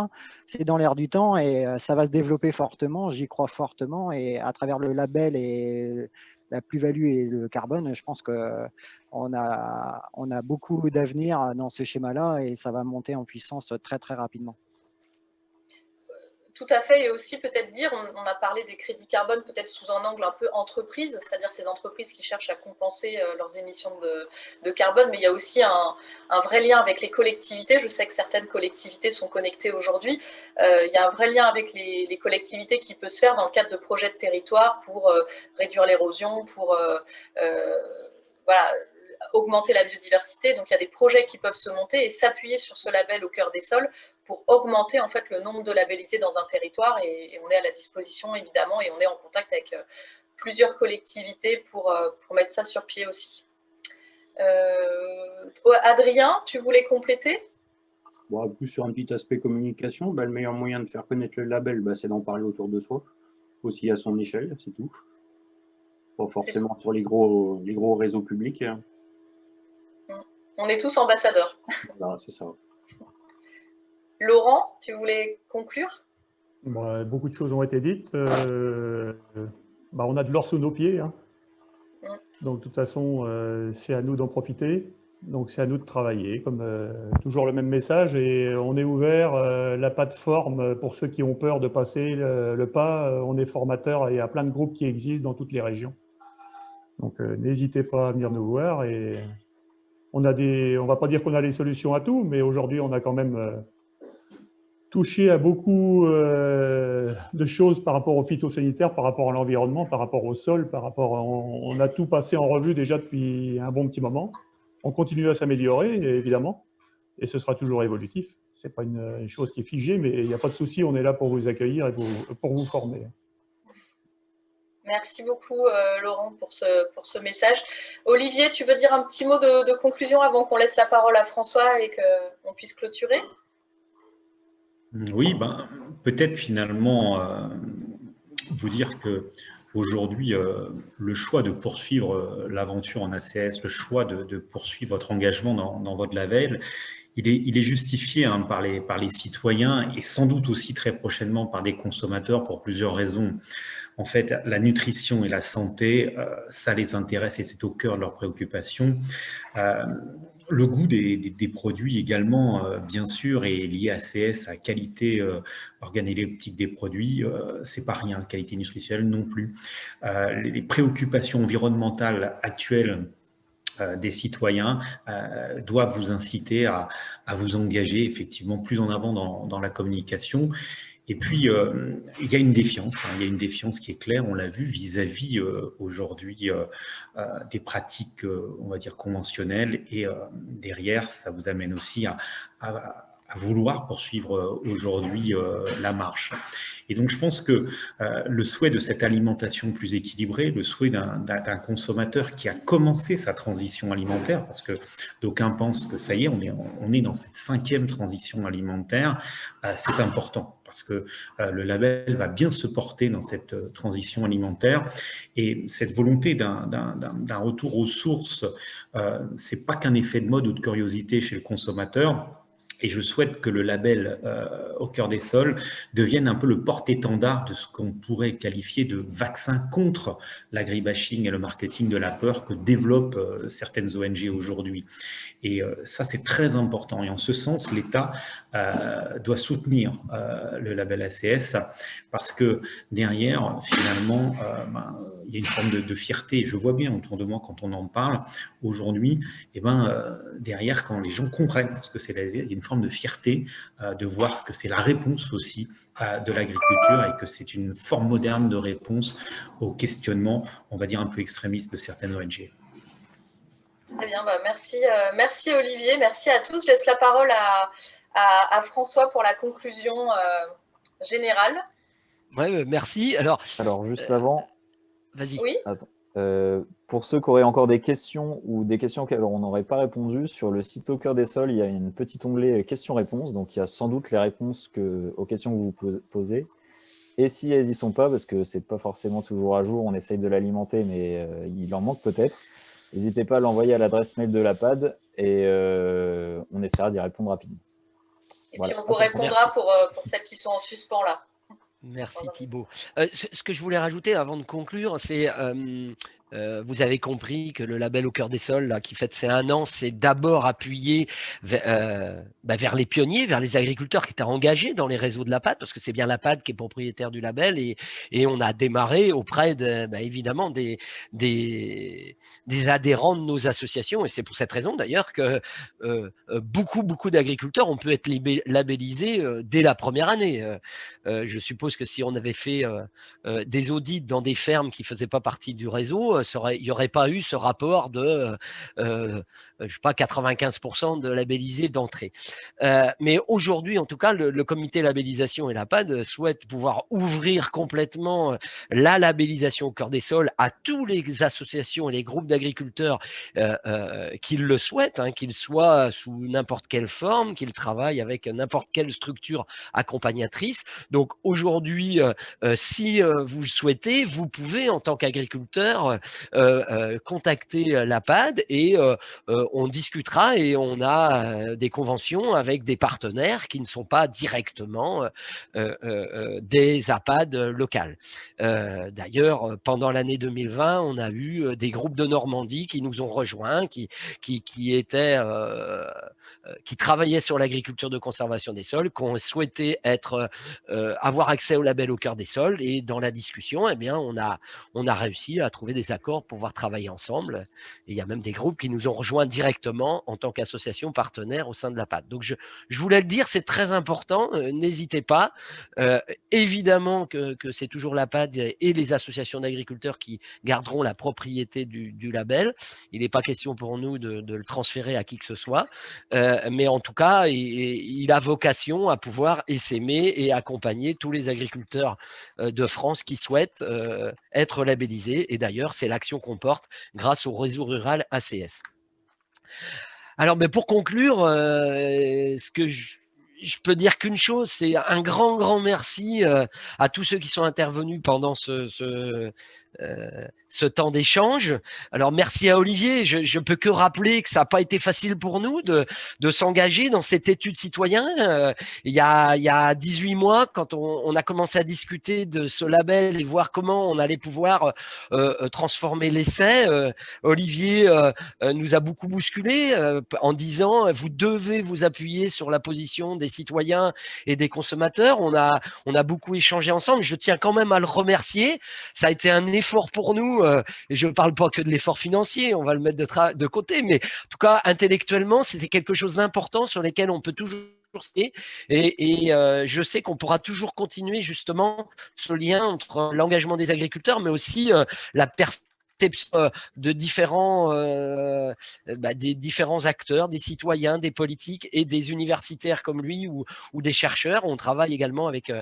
c'est dans l'air du temps, et ça va se développer fortement, j'y crois fortement, et à travers le label et la plus-value et le carbone, je pense qu'on a beaucoup d'avenir dans ce schéma-là, et ça va monter en puissance très, très rapidement. Tout à fait, et aussi peut-être dire, on a parlé des crédits carbone peut-être sous un angle un peu entreprise, c'est-à-dire ces entreprises qui cherchent à compenser leurs émissions de carbone, mais il y a aussi un vrai lien avec les collectivités. Je sais que certaines collectivités sont connectées aujourd'hui. Il y a un vrai lien avec les collectivités qui peut se faire dans le cadre de projets de territoire pour réduire l'érosion, pour voilà, augmenter la biodiversité. Donc il y a des projets qui peuvent se monter et s'appuyer sur ce label au cœur des sols pour augmenter en fait le nombre de labellisés dans un territoire, et on est à la disposition évidemment, et on est en contact avec plusieurs collectivités pour mettre ça sur pied aussi. Adrien, tu voulais compléter? Bon, plus sur un petit aspect communication, le meilleur moyen de faire connaître le label, c'est d'en parler autour de soi, aussi à son échelle, c'est tout. Pas forcément sur les gros réseaux publics. On est tous ambassadeurs. Voilà, c'est ça. Laurent, tu voulais conclure? Beaucoup de choses ont été dites. On a de l'or sous nos pieds. Hein. Donc, de toute façon, c'est à nous d'en profiter. Donc, c'est à nous de travailler. Comme toujours le même message. Et on est ouvert. La plateforme, pour ceux qui ont peur de passer le pas, on est formateur, et il y a plein de groupes qui existent dans toutes les régions. Donc, n'hésitez pas à venir nous voir. Et on va pas dire qu'on a les solutions à tout, mais aujourd'hui, on a quand même touché à beaucoup de choses par rapport aux phytosanitaires, par rapport à l'environnement, par rapport au sol, on a tout passé en revue déjà depuis un bon petit moment. On continue à s'améliorer, évidemment, et ce sera toujours évolutif. Ce n'est pas une chose qui est figée, mais il n'y a pas de souci, on est là pour vous accueillir et pour vous former. Merci beaucoup, Laurent, pour ce message. Olivier, tu veux dire un petit mot de conclusion avant qu'on laisse la parole à François et qu'on puisse clôturer? Oui, peut-être finalement vous dire que aujourd'hui, le choix de poursuivre l'aventure en ACS, le choix de poursuivre votre engagement dans votre label, il est justifié par les citoyens, et sans doute aussi très prochainement par des consommateurs, pour plusieurs raisons. En fait, la nutrition et la santé, ça les intéresse et c'est au cœur de leurs préoccupations. Le goût des produits également, bien sûr, est lié à ACS, à qualité organoleptique des produits. C'est pas rien, qualité nutritionnelle non plus. Les préoccupations environnementales actuelles des citoyens doivent vous inciter à vous engager effectivement plus en avant dans la communication. Et puis, il y a une défiance, il y a une défiance qui est claire, on l'a vu, vis-à-vis aujourd'hui des pratiques, on va dire, conventionnelles. Et derrière, ça vous amène aussi à vouloir poursuivre aujourd'hui la marche. Et donc, je pense que le souhait de cette alimentation plus équilibrée, le souhait d'un consommateur qui a commencé sa transition alimentaire, parce que d'aucuns pensent que ça y est, on est dans cette 5e transition alimentaire, c'est important. Parce que le label va bien se porter dans cette transition alimentaire. Et cette volonté d'un retour aux sources, ce n'est pas qu'un effet de mode ou de curiosité chez le consommateur. Et je souhaite que le label Au cœur des sols devienne un peu le porte-étendard de ce qu'on pourrait qualifier de vaccin contre l'agribashing et le marketing de la peur que développent certaines ONG aujourd'hui. Et ça, c'est très important. Et en ce sens, l'État doit soutenir le label ACS parce que derrière, finalement, il y a une forme de fierté. Je vois bien autour de moi quand on en parle aujourd'hui, derrière, quand les gens comprennent ce que c'est, il y a une forme de fierté de voir que c'est la réponse aussi de l'agriculture et que c'est une forme moderne de réponse aux questionnements, on va dire, un peu extrémistes de certaines ONG. Très bien, merci Olivier, merci à tous. Je laisse la parole à François pour la conclusion générale. Ouais, merci. Alors juste avant. Vas-y. Oui. Attends. Pour ceux qui auraient encore des questions ou des questions auxquelles on n'aurait pas répondu, sur le site Au cœur des sols, il y a un petit onglet questions-réponses. Donc, il y a sans doute les réponses aux questions que vous posez. Et si elles n'y sont pas, parce que ce n'est pas forcément toujours à jour, on essaye de l'alimenter, mais il en manque peut-être. N'hésitez pas à l'envoyer à l'adresse mail de l'APAD et on essaiera d'y répondre rapidement. Et puis, on vous répondra pour celles qui sont en suspens là. Merci Thibaut. Ce que je voulais rajouter avant de conclure, c'est vous avez compris que le label Au cœur des sols, là, qui fête ses 1 an, c'est d'abord appuyé vers les pionniers, vers les agriculteurs qui étaient engagés dans les réseaux de l'APAD, parce que c'est bien l'APAD qui est propriétaire du label, et on a démarré auprès évidemment des adhérents de nos associations, et c'est pour cette raison d'ailleurs que beaucoup d'agriculteurs ont pu être labellisés dès la première année. Je suppose que si on avait fait des audits dans des fermes qui ne faisaient pas partie du réseau, il n'y aurait pas eu ce rapport de je sais pas, 95% de labellisés d'entrée. Mais aujourd'hui, en tout cas, le comité labellisation et l'APAD souhaitent pouvoir ouvrir complètement la labellisation Au cœur des sols à tous les associations et les groupes d'agriculteurs qui le souhaitent, qu'ils soient sous n'importe quelle forme, qu'ils travaillent avec n'importe quelle structure accompagnatrice. Donc aujourd'hui, si vous le souhaitez, vous pouvez en tant qu'agriculteur contacter l'APAD et on discutera et on a des conventions avec des partenaires qui ne sont pas directement des APAD locales. D'ailleurs, pendant l'année 2020, on a eu des groupes de Normandie qui nous ont rejoints, qui travaillaient sur l'agriculture de conservation des sols, qui ont souhaité avoir accès au label Au cœur des sols, et dans la discussion, on a réussi à trouver des accords pour pouvoir travailler ensemble. Et il y a même des groupes qui nous ont rejoints directement en tant qu'association partenaire au sein de l'APAD. Donc je voulais le dire, c'est très important, n'hésitez pas. Évidemment que c'est toujours l'APAD et les associations d'agriculteurs qui garderont la propriété du label. Il n'est pas question pour nous de le transférer à qui que ce soit, mais en tout cas, il a vocation à pouvoir essaimer et accompagner tous les agriculteurs de France qui souhaitent être labellisés. Et d'ailleurs, c'est l'action qu'on porte grâce au réseau rural ACS. Alors, mais pour conclure, ce que je peux dire qu'une chose, c'est un grand merci à tous ceux qui sont intervenus pendant ce temps d'échange. Alors, merci à Olivier. Je peux que rappeler que ça n'a pas été facile pour nous de s'engager dans cette étude citoyen. Il y a 18 mois, quand on a commencé à discuter de ce label et voir comment on allait pouvoir transformer l'essai, Olivier nous a beaucoup bousculé en disant « Vous devez vous appuyer sur la position des citoyens et des consommateurs ». On a beaucoup échangé ensemble. Je tiens quand même à le remercier. Ça a été un effort effort pour nous, et je ne parle pas que de l'effort financier, on va le mettre de côté, mais en tout cas, intellectuellement, c'était quelque chose d'important sur lequel on peut toujours et je sais qu'on pourra toujours continuer justement ce lien entre l'engagement des agriculteurs, mais aussi la perception de des différents acteurs, des citoyens, des politiques et des universitaires comme lui ou des chercheurs. On travaille également avec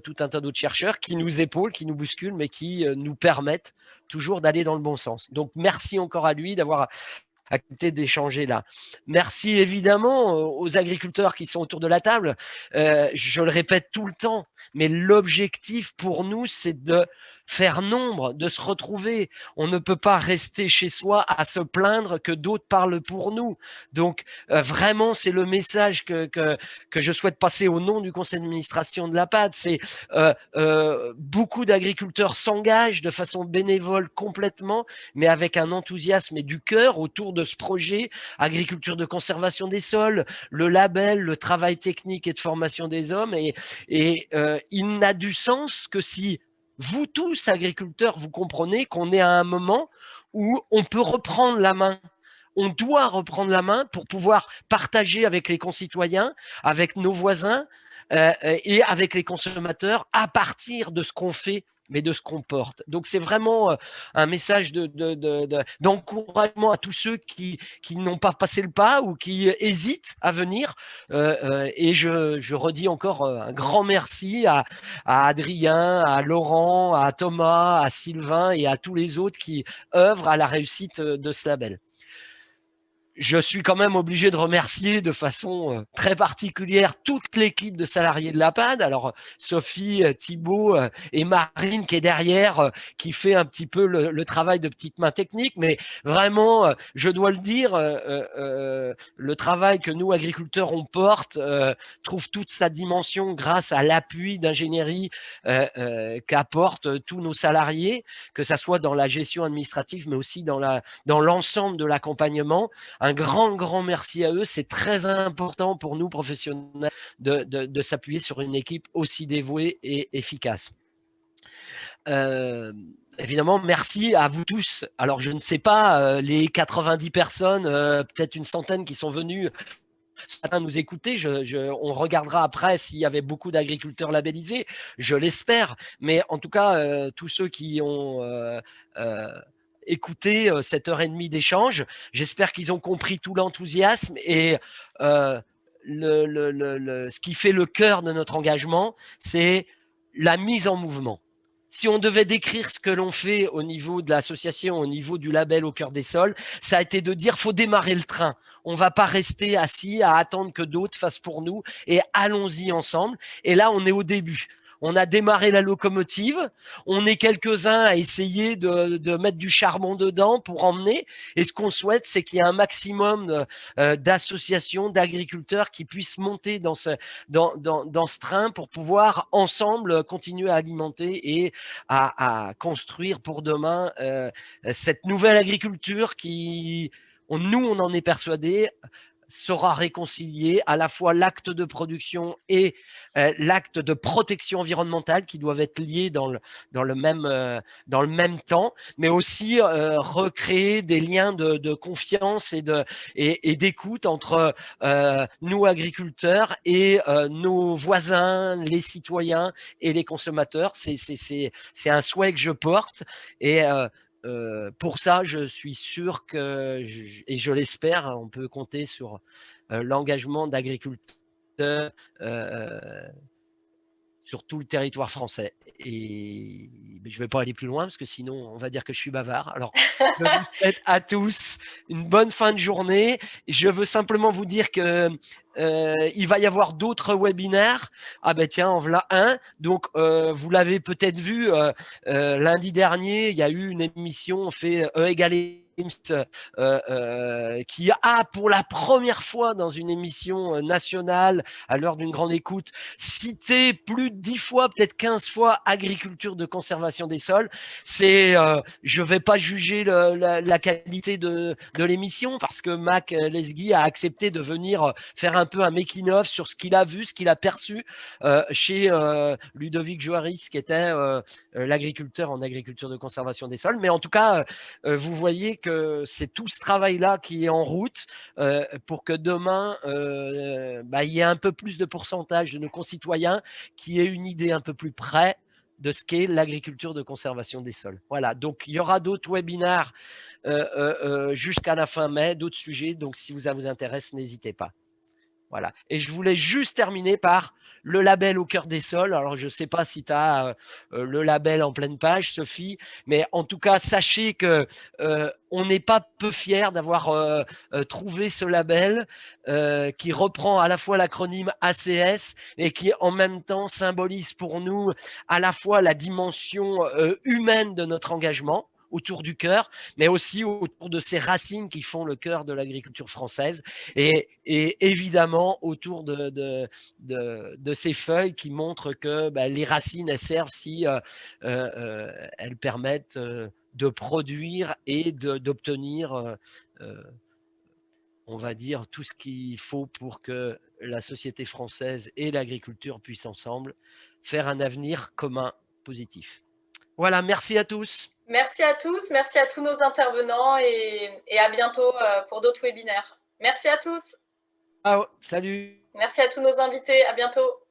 tout un tas d'autres chercheurs qui nous épaulent, qui nous bousculent, mais qui nous permettent toujours d'aller dans le bon sens. Donc merci encore à lui d'avoir accepté d'échanger là. Merci évidemment aux agriculteurs qui sont autour de la table. Je le répète tout le temps, mais l'objectif pour nous, c'est de faire nombre, de se retrouver. On ne peut pas rester chez soi à se plaindre que d'autres parlent pour nous. Donc, vraiment, c'est le message que je souhaite passer au nom du conseil d'administration de l'APAD. C'est beaucoup d'agriculteurs s'engagent de façon bénévole complètement, mais avec un enthousiasme et du cœur autour de ce projet agriculture de conservation des sols, le label, le travail technique et de formation des hommes. Et il n'a du sens que si vous tous, agriculteurs, vous comprenez qu'on est à un moment où on peut reprendre la main. On doit reprendre la main pour pouvoir partager avec les concitoyens, avec nos voisins et avec les consommateurs à partir de ce qu'on fait, mais de ce qu'on porte. Donc, c'est vraiment un message d'encouragement à tous ceux qui n'ont pas passé le pas ou qui hésitent à venir. Et je redis encore un grand merci à Adrien, à Laurent, à Thomas, à Sylvain et à tous les autres qui œuvrent à la réussite de ce label. Je suis quand même obligé de remercier de façon très particulière toute l'équipe de salariés de l'APAD. Alors, Sophie, Thibaut et Marine qui est derrière, qui fait un petit peu le travail de petite main technique. Mais vraiment, je dois le dire, le travail que nous, agriculteurs, on porte, trouve toute sa dimension grâce à l'appui d'ingénierie qu'apportent tous nos salariés, que ça soit dans la gestion administrative, mais aussi dans l'ensemble de l'accompagnement. Un grand merci à eux. C'est très important pour nous, professionnels, de s'appuyer sur une équipe aussi dévouée et efficace. Évidemment, merci à vous tous. Alors, je ne sais pas, les 90 personnes, peut-être une centaine qui sont venues ce matin nous écouter. On regardera après s'il y avait beaucoup d'agriculteurs labellisés. Je l'espère. Mais en tout cas, tous ceux qui ont écouté cette heure et demie d'échange, j'espère qu'ils ont compris tout l'enthousiasme et ce qui fait le cœur de notre engagement, c'est la mise en mouvement. Si on devait décrire ce que l'on fait au niveau de l'association, au niveau du label Au cœur des sols, ça a été de dire faut démarrer le train. On ne va pas rester assis à attendre que d'autres fassent pour nous et allons-y ensemble. Et là, on est au début. On a démarré la locomotive, on est quelques-uns à essayer de mettre du charbon dedans pour emmener. Et ce qu'on souhaite, c'est qu'il y ait un maximum d'associations, d'agriculteurs qui puissent monter dans ce train pour pouvoir ensemble continuer à alimenter et à construire pour demain cette nouvelle agriculture qui, nous, on en est persuadés, sera réconcilier à la fois l'acte de production et l'acte de protection environnementale qui doivent être liés dans le même temps, mais aussi recréer des liens de confiance et d'écoute entre nous agriculteurs et nos voisins, les citoyens et les consommateurs. C'est un souhait que je porte et pour ça, je suis sûr que, et je l'espère, on peut compter sur l'engagement d'agriculteurs sur tout le territoire français. Et je ne vais pas aller plus loin parce que sinon, on va dire que je suis bavard. Alors, je vous souhaite à tous une bonne fin de journée. Je veux simplement vous dire que il va y avoir d'autres webinaires. Ah ben tiens, en voilà un. Donc, vous l'avez peut-être vu, lundi dernier, il y a eu une émission, on fait E = qui a pour la première fois dans une émission nationale à l'heure d'une grande écoute cité plus de 10 fois, peut-être 15 fois agriculture de conservation des sols. Je ne vais pas juger la qualité de l'émission parce que Mac Lesguy a accepté de venir faire un peu un making-of sur ce qu'il a vu, ce qu'il a perçu chez Ludovic Joaris, qui était l'agriculteur en agriculture de conservation des sols. Mais en tout cas, vous voyez que c'est tout ce travail-là qui est en route pour que demain, il y ait un peu plus de pourcentage de nos concitoyens qui aient une idée un peu plus près de ce qu'est l'agriculture de conservation des sols. Voilà, donc il y aura d'autres webinaires jusqu'à la fin mai, d'autres sujets, donc si ça vous intéresse, n'hésitez pas. Voilà. Et je voulais juste terminer par le label au cœur des sols. Alors, je ne sais pas si tu as le label en pleine page, Sophie, mais en tout cas, sachez que on n'est pas peu fiers d'avoir trouvé ce label qui reprend à la fois l'acronyme ACS et qui en même temps symbolise pour nous à la fois la dimension humaine de notre engagement autour du cœur, mais aussi autour de ces racines qui font le cœur de l'agriculture française et évidemment autour de ces feuilles qui montrent que les racines, elles servent si elles permettent de produire et d'obtenir, on va dire, tout ce qu'il faut pour que la société française et l'agriculture puissent ensemble faire un avenir commun positif. Voilà, merci à tous. Merci à tous, merci à tous nos intervenants et à bientôt pour d'autres webinaires. Merci à tous. Ciao, salut. Merci à tous nos invités, à bientôt.